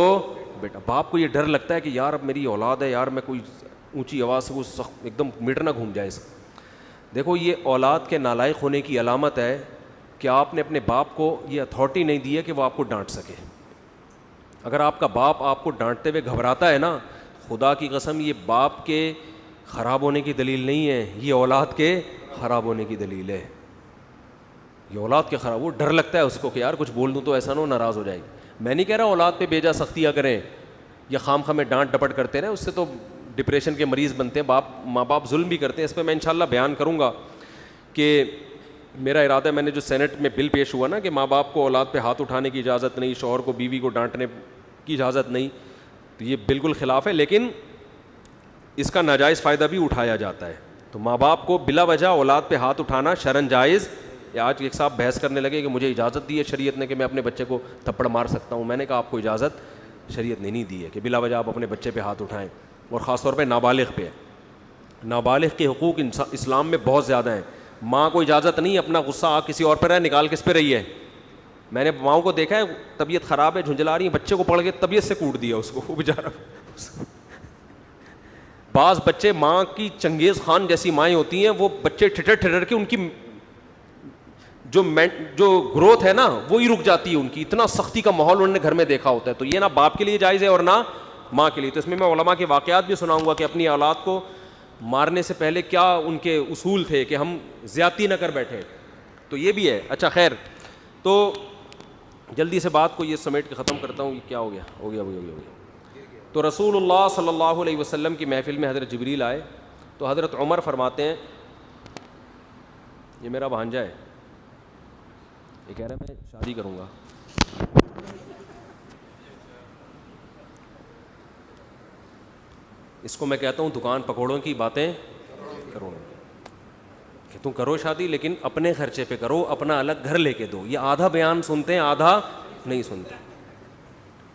B: بیٹا. باپ کو یہ ڈر لگتا ہے کہ یار اب میری اولاد ہے, یار میں کوئی اونچی آواز سے وہ سخت ایک دم میٹر نہ گھوم جائے اس. دیکھو یہ اولاد کے نالائق ہونے کی علامت ہے کہ آپ نے اپنے باپ کو یہ اتھارٹی نہیں دی ہے کہ وہ آپ کو ڈانٹ سکے. اگر آپ کا باپ آپ کو ڈانٹتے ہوئے گھبراتا ہے نا, خدا کی قسم یہ باپ کے خراب ہونے کی دلیل نہیں ہے, یہ اولاد کے خراب ہونے کی دلیل ہے. یہ اولاد کے خراب, وہ ڈر لگتا ہے اس کو کہ یار کچھ بول دوں تو ایسا نہ ہو ناراض ہو جائے. میں نہیں کہہ رہا اولاد پہ بیجا سختیاں کریں یا خام خامے ڈانٹ ڈپٹ کرتے رہیں, اس سے تو ڈپریشن کے مریض بنتے ہیں. ماں باپ ظلم بھی کرتے ہیں. اس پہ میں انشاءاللہ بیان کروں گا کہ میرا ارادہ ہے, میں نے جو سینٹ میں بل پیش ہوا نا کہ ماں باپ کو اولاد پہ ہاتھ اٹھانے کی اجازت نہیں, شوہر کو بیوی کو ڈانٹنے کی اجازت نہیں, تو یہ بالکل خلاف ہے, لیکن اس کا ناجائز فائدہ بھی اٹھایا جاتا ہے. تو ماں باپ کو بلا وجہ اولاد پہ ہاتھ اٹھانا شرعاً جائز. آج ایک صاحب بحث کرنے لگے کہ مجھے اجازت دی ہے شریعت نے کہ میں اپنے بچے کو تھپڑ مار سکتا ہوں. میں نے کہا آپ کو اجازت شریعت نے نہیں دی ہے کہ بلا وجہ آپ اپنے بچے پہ ہاتھ اٹھائیں, اور خاص طور پہ نابالغ پہ. نابالغ کے حقوق اسلام میں بہت زیادہ ہیں. ماں کو اجازت نہیں اپنا غصہ آ کسی اور پر ہے نکال کس پہ رہی ہے. میں نے ماؤں کو دیکھا ہے طبیعت خراب ہے جھنجلا رہی ہے, بچے کو پڑھ کے طبیعت سے کوٹ دیا اس کو, وہ بیچارہ. بعض بچے ماں کی چنگیز خان جیسی مائیں ہوتی ہیں, وہ بچے ٹھٹر ٹھٹر کے ان کی جو گروتھ ہے نا وہی رک جاتی ہے ان کی. اتنا سختی کا ماحول انہوں نے گھر میں دیکھا ہوتا ہے. تو یہ نہ باپ کے لیے جائز ہے اور نہ ماں کے لیے. تو اس میں علماء کے واقعات بھی سناؤں گا کہ اپنی اولاد کو مارنے سے پہلے کیا ان کے اصول تھے کہ ہم زیادتی نہ کر بیٹھے. تو یہ بھی ہے. اچھا خیر, تو جلدی سے بات کو یہ سمیٹ کے ختم کرتا ہوں. یہ کیا ہو گیا, ہو گیا. تو رسول اللہ صلی اللہ علیہ وسلم کی محفل میں حضرت جبریل آئے تو حضرت عمر فرماتے ہیں, یہ میرا بھانجا ہے, یہ کہہ رہا ہے میں شادی کروں گا. اس کو میں کہتا ہوں دکان پکوڑوں کی باتیں کرو, کہ تم کرو شادی لیکن اپنے خرچے پہ کرو, اپنا الگ گھر لے کے دو. یہ آدھا بیان سنتے ہیں آدھا نہیں سنتے.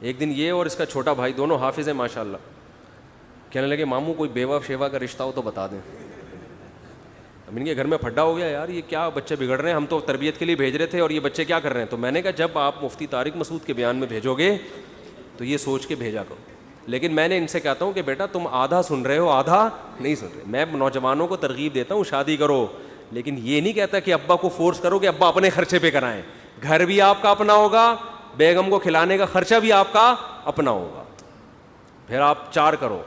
B: ایک دن یہ اور اس کا چھوٹا بھائی دونوں حافظ ہیں ماشاء اللہ, کہنے لگے ماموں کوئی بیوہ شیوا کا رشتہ ہو تو بتا دیں. اب ان کے گھر میں پھڈا ہو گیا, یار یہ کیا بچے بگڑ رہے ہیں, ہم تو تربیت کے لیے بھیج رہے تھے اور یہ بچے کیا کر رہے ہیں. تو میں نے کہا جب آپ مفتی طارق مسعود کے بیان میں بھیجو گے تو یہ سوچ کے بھیجا کرو. لیکن میں نے ان سے کہتا ہوں کہ بیٹا تم آدھا سن رہے ہو آدھا نہیں سن رہے. میں نوجوانوں کو ترغیب دیتا ہوں شادی کرو, لیکن یہ نہیں کہتا کہ ابا کو فورس کرو کہ ابا اپنے خرچے پہ کرائیں. گھر بھی آپ کا اپنا ہوگا, بیگم کو کھلانے کا خرچہ بھی آپ کا اپنا ہوگا. پھر آپ 4 کرو,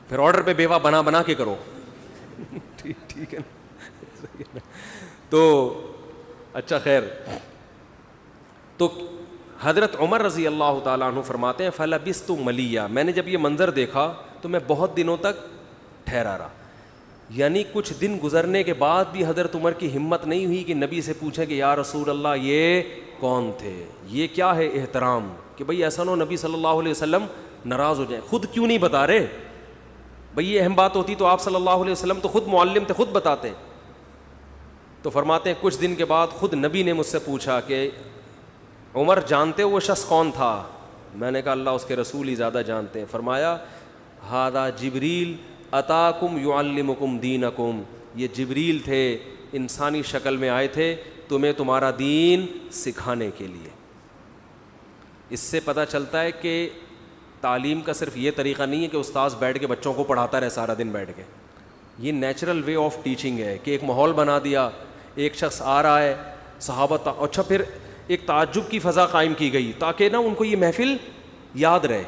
B: پھر آرڈر پہ بیوہ بنا کے کرو. ٹھیک ہے نا. تو اچھا خیر, تو حضرت عمر رضی اللہ تعالیٰ عنہ فرماتے ہیں فلبثت ملیہ, میں نے جب یہ منظر دیکھا تو میں بہت دنوں تک ٹھہرا رہا. یعنی کچھ دن گزرنے کے بعد بھی حضرت عمر کی ہمت نہیں ہوئی کہ نبی سے پوچھیں کہ یا رسول اللہ یہ کون تھے, یہ کیا ہے احترام, کہ بھئی ایسا نہ ہو نبی صلی اللہ علیہ وسلم ناراض ہو جائیں. خود کیوں نہیں بتا رہے بھئی, یہ اہم بات ہوتی تو آپ صلی اللہ علیہ وسلم تو خود معلم تھے, خود بتاتے. تو فرماتے ہیں کچھ دن کے بعد خود نبی نے مجھ سے پوچھا کہ عمر جانتے ہو وہ شخص کون تھا. میں نے کہا اللہ اس کے رسول ہی زیادہ جانتے ہیں. فرمایا ھذا جبریل اتاکم یعلمکم دینکم, یہ جبریل تھے انسانی شکل میں آئے تھے تمہیں تمہارا دین سکھانے کے لیے. اس سے پتہ چلتا ہے کہ تعلیم کا صرف یہ طریقہ نہیں ہے کہ استاذ بیٹھ کے بچوں کو پڑھاتا رہے سارا دن بیٹھ کے. یہ نیچرل وے آف ٹیچنگ ہے کہ ایک ماحول بنا دیا, ایک شخص آ رہا ہے صحابہ, اچھا پھر ایک تعجب کی فضا قائم کی گئی تاکہ نا ان کو یہ محفل یاد رہے.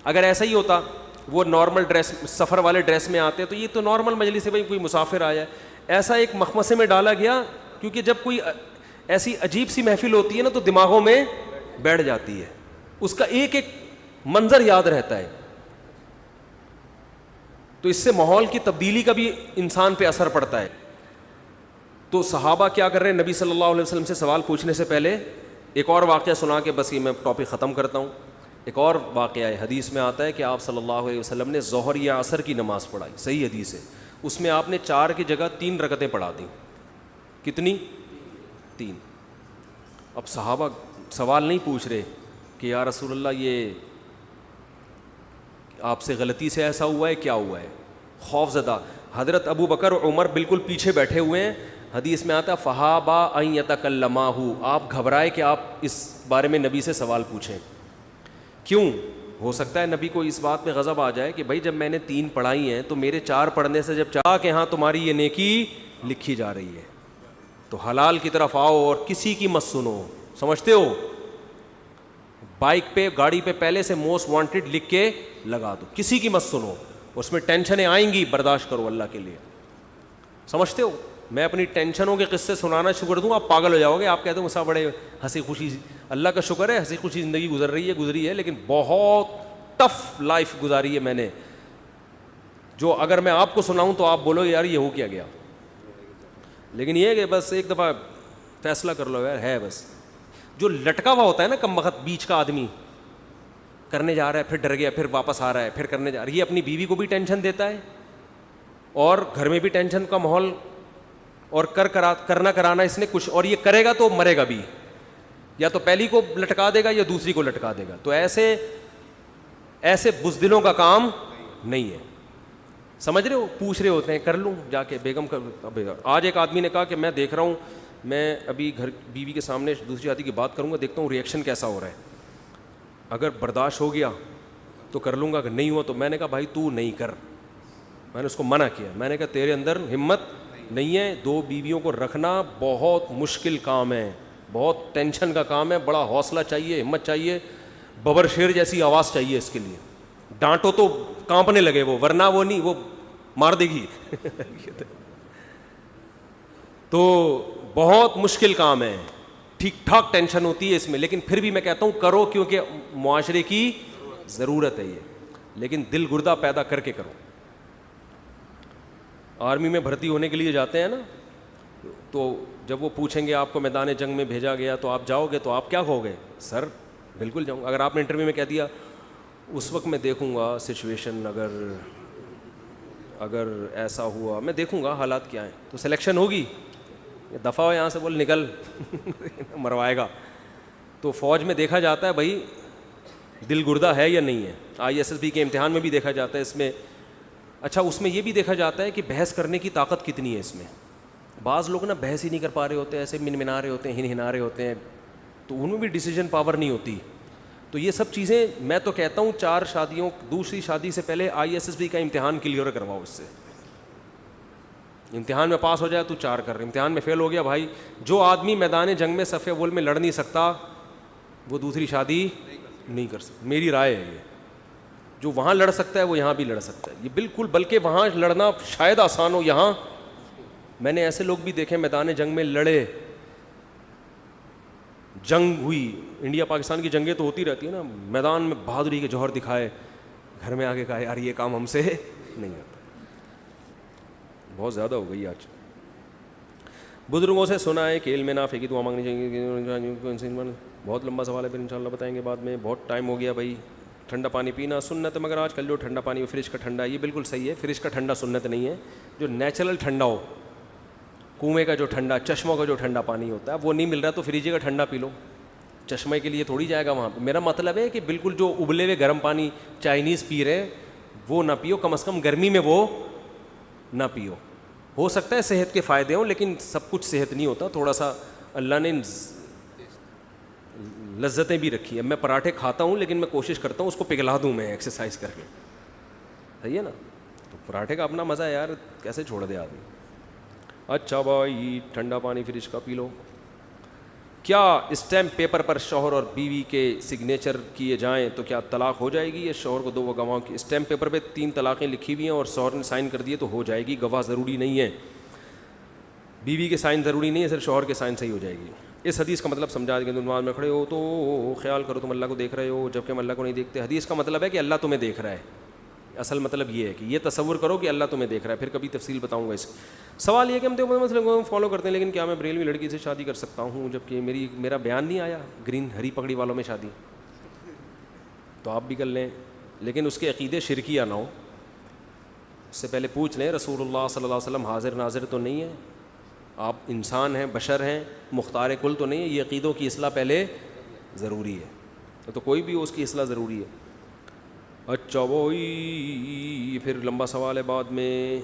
B: اگر ایسا ہی ہوتا وہ نارمل ڈریس سفر والے ڈریس میں آتے تو یہ تو نارمل مجلس ہے بھائی کوئی مسافر آیا ہے, ایسا ایک مخمصے میں ڈالا گیا کیونکہ جب کوئی ایسی عجیب سی محفل ہوتی ہے نا تو دماغوں میں بیٹھ جاتی ہے, اس کا ایک ایک منظر یاد رہتا ہے. تو اس سے ماحول کی تبدیلی کا بھی انسان پہ اثر پڑتا ہے. تو صحابہ کیا کر رہے ہیں, نبی صلی اللہ علیہ وسلم سے سوال پوچھنے سے پہلے ایک اور واقعہ سنا کے بس یہ میں ٹاپک ختم کرتا ہوں. ایک اور واقعہ ہے, حدیث میں آتا ہے کہ آپ صلی اللہ علیہ وسلم نے ظہر یا عصر کی نماز پڑھائی, صحیح حدیث ہے, اس میں آپ نے 4 کی جگہ 3 رکعتیں پڑھا دیں. کتنی؟ 3. اب صحابہ سوال نہیں پوچھ رہے کہ یا رسول اللہ یہ آپ سے غلطی سے ایسا ہوا ہے, کیا ہوا ہے, خوف زدہ. حضرت ابو بکر اور عمر بالکل پیچھے بیٹھے ہوئے ہیں. حدیث میں آتا فہابا ان یتکلماہ, آپ گھبرائے کہ آپ اس بارے میں نبی سے سوال پوچھیں. کیوں؟ ہو سکتا ہے نبی کو اس بات میں غضب آ جائے کہ بھائی جب میں نے 3 پڑھائی ہیں تو میرے 4 پڑھنے سے جب چاہ کہ ہاں تمہاری یہ نیکی لکھی جا رہی ہے تو حلال کی طرف آؤ اور کسی کی مت سنو. سمجھتے ہو, بائک پہ گاڑی پہ پہلے سے موسٹ وانٹیڈ لکھ کے لگا دو, کسی کی مت سنو, اس میں ٹینشنیں آئیں گی, برداشت کرو اللہ کے لیے. سمجھتے ہو, میں اپنی ٹینشنوں کے قصے سنانا شروع کر دوں آپ پاگل ہو جاؤ گے. آپ کہتے ہو مسا بڑے ہنسی خوشی, اللہ کا شکر ہے ہنسی خوشی زندگی گزری ہے لیکن بہت ٹف لائف گزاری ہے میں نے, جو اگر میں آپ کو سناؤں تو آپ بولو یار یہ ہو کیا گیا. لیکن یہ کہ بس ایک دفعہ فیصلہ کر لو یار, ہے بس. جو لٹکا ہوا ہوتا ہے نا کم وقت بیچ کا آدمی, کرنے جا رہا ہے پھر ڈر گیا, پھر واپس آ رہا ہے, پھر کرنے جا رہا ہے, یہ اپنی بیوی کو بھی ٹینشن دیتا ہے اور گھر میں بھی ٹینشن کا ماحول, اور کرنا کرانا اس نے کچھ, اور یہ کرے گا تو مرے گا بھی, یا تو پہلی کو لٹکا دے گا یا دوسری کو لٹکا دے گا. تو ایسے بزدلوں کا کام نہیں ہے. سمجھ رہے ہو, پوچھ رہے ہوتے ہیں کر لوں جا کے بیگم کر. آج ایک آدمی نے کہا کہ میں دیکھ رہا ہوں, میں ابھی گھر بیوی کے سامنے دوسری شادی کی بات کروں گا, دیکھتا ہوں ریئیکشن کیسا ہو رہا ہے, اگر برداشت ہو گیا تو کر لوں گا, اگر نہیں ہوا تو میں نے کہا بھائی تو نہیں کر. میں نے اس کو منع کیا, میں نے کہا تیرے اندر ہمت نہیں ہے, 2 بیویوں کو رکھنا بہت مشکل کام ہے, بہت ٹینشن کا کام ہے, بڑا حوصلہ چاہیے, ہمت چاہیے, ببر شیر جیسی آواز چاہیے اس کے لیے. ڈانٹو تو کانپنے لگے وہ, ورنہ وہ نہیں, وہ مار دے گی. تو بہت مشکل کام ہے, ٹھیک ٹھاک ٹینشن ہوتی ہے اس میں, لیکن پھر بھی میں کہتا ہوں کرو کیونکہ معاشرے کی ضرورت ہے یہ, لیکن دل گردہ پیدا کر کے کرو. آرمی میں بھرتی ہونے کے لیے جاتے ہیں نا, تو جب وہ پوچھیں گے آپ کو میدان جنگ میں بھیجا گیا تو آپ جاؤ گے, تو آپ کیا کہو گے؟ سر بالکل جاؤں. اگر آپ نے انٹرویو میں کہہ دیا اس وقت میں دیکھوں گا سچویشن, اگر ایسا ہوا میں دیکھوں گا حالات کیا ہیں, تو سلیکشن ہوگی. دفعہ ہو یہاں سے, بول نکل, مروائے گا. تو فوج میں دیکھا جاتا ہے بھائی دل گردہ ہے یا نہیں ہے. ISSB کے امتحان میں بھی دیکھا جاتا ہے اس میں. اچھا اس میں یہ بھی دیکھا جاتا ہے کہ بحث کرنے کی طاقت کتنی ہے اس میں. بعض لوگ نا بحث ہی نہیں کر پا رہے ہوتے, ایسے منمنا رہے ہوتے ہیں, ہنا رہے ہوتے ہیں, تو ان میں بھی ڈیسیجن پاور نہیں ہوتی. تو یہ سب چیزیں میں تو کہتا ہوں 4 شادیوں, دوسری شادی سے پہلے ISSB کا امتحان کلیئر کرواؤ. اس سے امتحان میں پاس ہو جائے تو 4 کر, امتحان میں فیل ہو گیا بھائی, جو آدمی میدان جنگ میں صف اول میں لڑ نہیں سکتا وہ دوسری شادی نہیں کر سکتا. میری رائے ہے یہ, جو وہاں لڑ سکتا ہے وہ یہاں بھی لڑ سکتا ہے. یہ بالکل, بلکہ وہاں لڑنا شاید آسان ہو, یہاں میں نے ایسے لوگ بھی دیکھے میدان جنگ میں لڑے, جنگ ہوئی, انڈیا پاکستان کی جنگیں تو ہوتی رہتی ہیں نا, میدان میں بہادری کے جوہر دکھائے, گھر میں آگے کہا یار یہ کام ہم سے نہیں ہوتا. بہت زیادہ ہو گئی آج. بزرگوں سے سنا ہے کہ علم نافع کی دعا مانگنی چاہیے. بہت لمبا سوال ہے, پھر انشاءاللہ بتائیں گے بعد میں, بہت ٹائم ہو گیا بھائی. ٹھنڈا پانی پینا سنت ہے, مگر آج کل جو ٹھنڈا پانی فریج کا ٹھنڈا, یہ بالکل صحیح ہے, فریج کا ٹھنڈا سنت نہیں ہے. جو نیچرل ٹھنڈا ہو, کنویں کا جو ٹھنڈا, چشموں کا جو ٹھنڈا پانی ہوتا ہے وہ نہیں مل رہا تو فریج کا ٹھنڈا پی لو. چشمے کے لیے تھوڑی جائے گا وہاں پہ. میرا مطلب ہے کہ بالکل جو ابلے ہوئے گرم پانی چائنیز پی رہے ہیں وہ نہ پیو, کم از کم گرمی میں وہ نہ پیو. ہو سکتا ہے صحت کے فائدے ہوں, لیکن سب کچھ صحت نہیں ہوتا. تھوڑا سا اللہ نے لذتیں بھی رکھی ہیں. میں پراٹھے کھاتا ہوں لیکن میں کوشش کرتا ہوں اس کو پگھلا دوں میں ایکسرسائز کر کے, صحیح ہے نا. تو پراٹھے کا اپنا مزہ ہے یار, کیسے چھوڑ دے آدمی. اچھا بھائی ٹھنڈا پانی فریج کا پی لو. کیا اسٹیمپ پیپر پر شوہر اور بیوی کے سگنیچر کیے جائیں تو کیا طلاق ہو جائے گی؟ یہ شوہر کو 2 گواہوں کی اسٹیمپ پیپر پہ 3 طلاقیں لکھی ہوئی ہیں اور شوہر نے سائن کر دیے تو ہو جائے گی, گواہ ضروری نہیں ہے. بیوی کے سائن ضروری نہیں ہے, صرف شوہر کے سائن صحیح ہو جائے گی. اس حدیث کا مطلب سمجھا دیں گے, نماز میں کھڑے ہو تو خیال کرو تم اللہ کو دیکھ رہے ہو جبکہ ہم اللہ کو نہیں دیکھتے. حدیث کا مطلب ہے کہ اللہ تمہیں دیکھ رہا ہے, اصل مطلب یہ ہے کہ یہ تصور کرو کہ اللہ تمہیں دیکھ رہا ہے. پھر کبھی تفصیل بتاؤں گا اس کی. سوال یہ کہ ہم دیوبند مسئلے کو فالو کرتے ہیں, لیکن کیا میں بریلوی لڑکی سے شادی کر سکتا ہوں جبکہ میرا بیان نہیں آیا گرین ہری پگڑی والوں میں شادی؟ تو آپ بھی کر لیں, لیکن اس کے عقیدے شرکیہ نہ ہو. اس سے پہلے پوچھ لیں رسول اللہ صلی اللہ علیہ وسلم حاضر ناظر تو نہیں ہے, آپ انسان ہیں, بشر ہیں, مختار کل تو نہیں ہے. یہ عقیدوں کی اصلاح پہلے ضروری ہے, تو کوئی بھی ہو اس کی اصلاح ضروری ہے. اچھا وہی پھر لمبا سوال ہے بعد میں.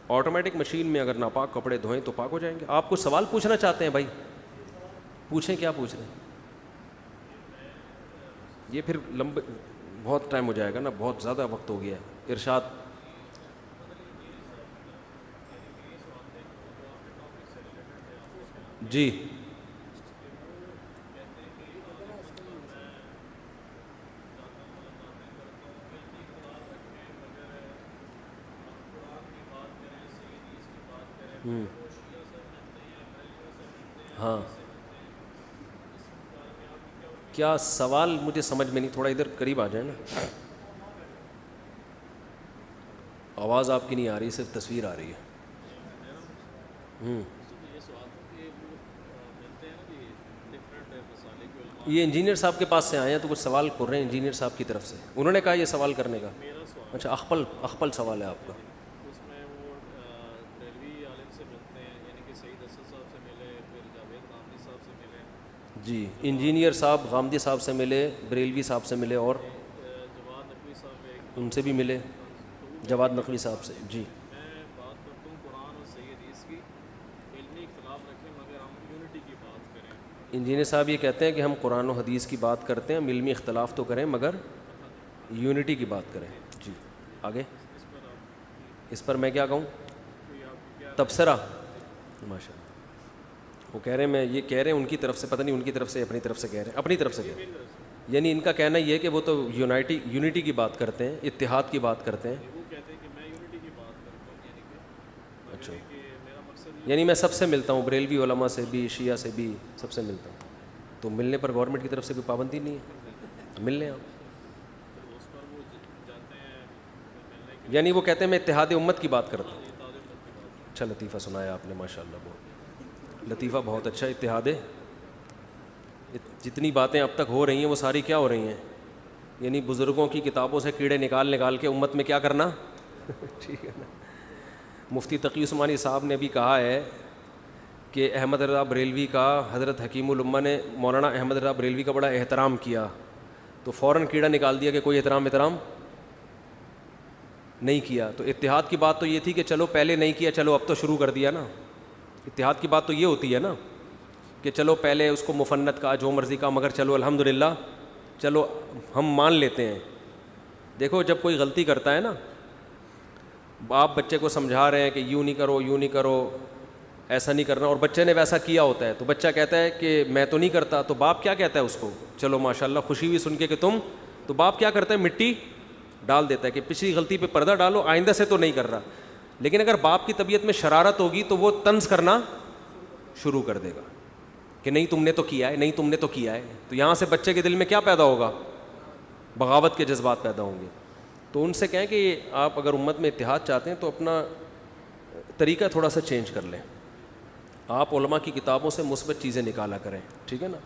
B: آٹومیٹک مشین میں اگر ناپاک کپڑے دھوئیں تو پاک ہو جائیں گے؟ آپ کچھ سوال پوچھنا چاہتے ہیں بھائی, پوچھیں, کیا پوچھ رہے ہیں؟ یہ پھر لمبے بہت ٹائم ہو جائے گا نا, بہت زیادہ وقت ہو گیا ہے. ارشاد. جی ہاں, کیا سوال مجھے سمجھ میں نہیں, تھوڑا ادھر قریب آ جائیں نا. آواز آپ کی نہیں آ رہی, صرف تصویر آ رہی ہے. یہ انجینئر صاحب کے پاس سے آئے ہیں تو کچھ سوال کر رہے ہیں انجینئر صاحب کی طرف سے, انہوں نے کہا یہ سوال کرنے کا. اچھا اخپل سوال ہے آپ کا.
C: اس میں وہ بریلوی عالم سے ملتے ہیں, یعنی کہ سعید اسد صاحب سے ملے, پھر جاوید غامدی صاحب سے ملے.
B: جی, انجینئر صاحب غامدی صاحب سے ملے, بریلوی صاحب سے ملے, اور
C: جواد نقوی صاحب
B: ان سے بھی ملے, جواد نقوی صاحب سے. جی
C: میں بات کرتا ہوں قرآن اور صحیح حدیث کی, علمی اختلاف رکھیں مگر ہم یونٹی کی بات کریں.
B: انجینئر صاحب یہ کہتے ہیں کہ ہم قرآن و حدیث کی بات کرتے ہیں, علمی اختلاف تو کریں مگر یونٹی کی بات کریں. جی آگے. اس پر میں کیا کہوں؟ تبصرہ. ماشاء اللہ. وہ کہہ رہے ہیں, میں یہ کہہ رہے ہیں ان کی طرف سے, پتہ نہیں ان کی طرف سے اپنی طرف سے کہہ رہے ہیں, اپنی طرف سے کہہ رہے ہیں. یعنی ان کا کہنا یہ ہے کہ وہ تو یونٹی کی بات کرتے ہیں, اتحاد کی بات کرتے ہیں.
C: وہ کہتے ہیں کہ میں یونٹی کی بات کرتا ہوں, یعنی کہ
B: اچھا,
C: میرا مقصد
B: یعنی میں سب سے ملتا ہوں, بریلوی علماء سے بھی, شیعہ سے بھی, سب سے ملتا ہوں. تو ملنے پر گورنمنٹ کی طرف سے کوئی پابندی نہیں ہے, مل لیں آپ.
C: اس پر وہ جاتے ہیں ملنے کے.
B: یعنی وہ کہتے ہیں میں اتحاد امت کی بات کرتا ہوں. اچھا لطیفہ سنایا آپ نے, ماشاء اللہ, بہت لطیفہ, بہت اچھا. اتحاد, جتنی باتیں اب تک ہو رہی ہیں وہ ساری کیا ہو رہی ہیں؟ یعنی بزرگوں کی کتابوں سے کیڑے نکال کے امت میں کیا کرنا. ٹھیک ہے نا. مفتی تقی عثمانی صاحب نے بھی کہا ہے کہ احمد رضا بریلوی کا, حضرت حکیم الامہ نے مولانا احمد رضا بریلوی کا بڑا احترام کیا, تو فوراً کیڑا نکال دیا کہ کوئی احترام نہیں کیا. تو اتحاد کی بات تو یہ تھی کہ چلو پہلے نہیں کیا, چلو اب تو شروع کر دیا نا. اتحاد کی بات تو یہ ہوتی ہے نا کہ چلو پہلے اس کو مفنت کا, جو مرضی کا, مگر چلو الحمدللہ, چلو ہم مان لیتے ہیں. دیکھو جب کوئی غلطی کرتا ہے نا, آپ بچے کو سمجھا رہے ہیں کہ یوں نہیں کرو, ایسا نہیں کرنا, اور بچے نے ویسا کیا ہوتا ہے, تو بچہ کہتا ہے کہ میں تو نہیں کرتا, تو باپ کیا کہتا ہے اس کو, چلو ماشاءاللہ خوشی ہوئی سن کے کہ تم, تو باپ کیا کرتا ہے, مٹی ڈال دیتا ہے کہ پچھلی غلطی پہ پردہ ڈالو, آئندہ سے تو نہیں کر رہا. لیکن اگر باپ کی طبیعت میں شرارت ہوگی تو وہ طنز کرنا شروع کر دے گا کہ نہیں تم نے تو کیا ہے, تو یہاں سے بچے کے دل میں کیا پیدا ہوگا, بغاوت کے جذبات پیدا ہوں گے. تو ان سے کہیں کہ آپ اگر امت میں اتحاد چاہتے ہیں تو اپنا طریقہ تھوڑا سا چینج کر لیں. آپ علماء کی کتابوں سے مثبت چیزیں نکالا کریں, ٹھیک ہے نا,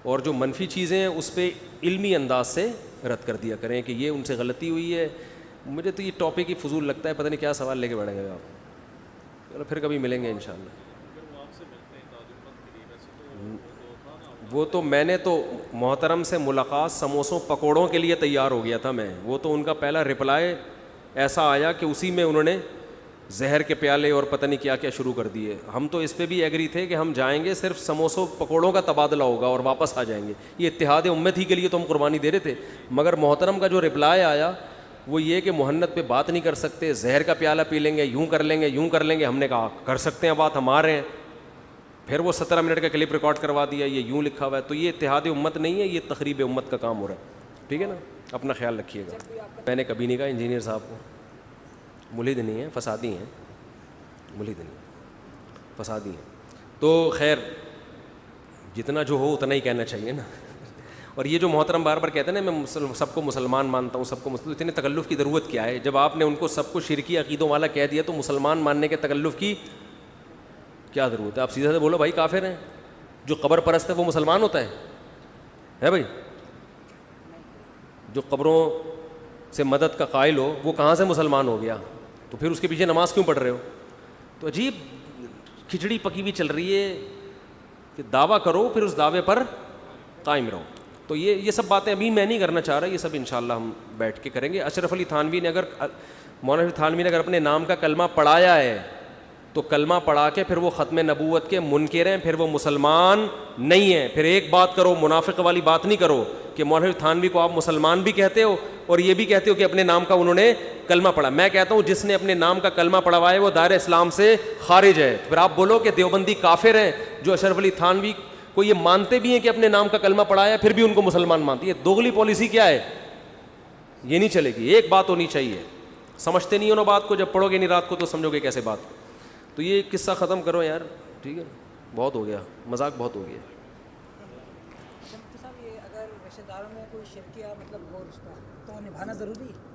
B: اور جو منفی چیزیں ہیں اس پہ علمی انداز سے رد کر دیا کریں کہ یہ ان سے غلطی ہوئی ہے. مجھے تو یہ ٹاپک ہی فضول لگتا ہے, پتہ نہیں کیا سوال لے کے بیٹھ گئے آپ. چلو پھر کبھی ملیں گے انشاءاللہ. وہ تو میں نے تو محترم سے ملاقات سموسوں پکوڑوں کے لیے تیار ہو گیا تھا میں. وہ تو ان کا پہلا رپلائی ایسا آیا کہ اسی میں انہوں نے زہر کے پیالے اور پتہ نہیں کیا شروع کر دیے. ہم تو اس پہ بھی ایگری تھے کہ ہم جائیں گے, صرف سموسوں پکوڑوں کا تبادلہ ہوگا اور واپس آ جائیں گے. یہ اتحاد امت ہی کے لیے تو ہم قربانی دے رہے تھے. مگر محترم کا جو رپلائی آیا وہ یہ کہ محنت پہ بات نہیں کر سکتے, زہر کا پیالہ پی لیں گے, یوں کر لیں گے. ہم نے کہا کر سکتے ہیں بات, ہم آ رہے ہیں. پھر وہ 17 منٹ کا کلپ ریکارڈ کروا دیا, یہ یوں لکھا ہوا ہے. تو یہ اتحاد امت نہیں ہے, یہ تخریب امت کا کام ہو رہا ہے. ٹھیک ہے نا, اپنا خیال رکھیے گا. میں نے کبھی نہیں کہا انجینئر صاحب کو, ملحد نہیں ہیں, فسادی ہیں, ملحد نہیں, فسادی ہیں. تو خیر جتنا جو ہو اتنا ہی کہنا چاہیے نا. اور یہ جو محترم بار بار کہتے ہیں نا میں سب کو مسلمان مانتا ہوں سب کو مسلم، اتنے تکلف کی ضرورت کیا ہے؟ جب آپ نے ان کو سب کو شرکی عقیدوں والا کہہ دیا تو مسلمان ماننے کے تکلف کی کیا ضرورت ہے؟ آپ سیدھا سے بولو بھائی کافر ہیں. جو قبر پرست ہے وہ مسلمان ہوتا ہے بھائی؟ جو قبروں سے مدد کا قائل ہو وہ کہاں سے مسلمان ہو گیا؟ تو پھر اس کے پیچھے نماز کیوں پڑھ رہے ہو؟ تو عجیب کھچڑی پکی ہوئی چل رہی ہے کہ دعویٰ کرو پھر اس دعوے پر قائم رہو. تو یہ سب باتیں ابھی میں نہیں کرنا چاہ رہا، یہ سب انشاءاللہ ہم بیٹھ کے کریں گے. اشرف علی تھانوی نے مولانا تھانوی نے اگر اپنے نام کا کلمہ پڑھایا ہے تو کلمہ پڑھا کے پھر وہ ختم نبوت کے منکر ہیں، پھر وہ مسلمان نہیں ہیں. پھر ایک بات کرو، منافق والی بات نہیں کرو کہ مولانا تھانوی کو آپ مسلمان بھی کہتے ہو اور یہ بھی کہتے ہو کہ اپنے نام کا انہوں نے کلمہ پڑھا. میں کہتا ہوں جس نے اپنے نام کا کلمہ پڑھوایا ہے وہ دائرہ اسلام سے خارج ہے. پھر آپ بولو کہ دیوبندی کافر ہیں جو اشرف علی تھانوی کو یہ مانتے بھی ہیں کہ اپنے نام کا کلمہ پڑھایا پھر بھی ان کو مسلمان مانتی ہے. دوغلی پالیسی کیا ہے؟ یہ نہیں چلے گی. ایک بات ہونی چاہیے. سمجھتے نہیں ہو نا بات کو، جب پڑھو گے نہیں رات کو تو سمجھو گے کیسے بات. تو یہ قصہ ختم کرو یار، ٹھیک ہے؟ بہت ہو گیا، مذاق بہت ہو گیا.
D: مفتی صاحب یہ اگر رشتہ داروں میں کوئی شرکیہ مطلب ہو رشتہ تو نبھانا ضروری ہے؟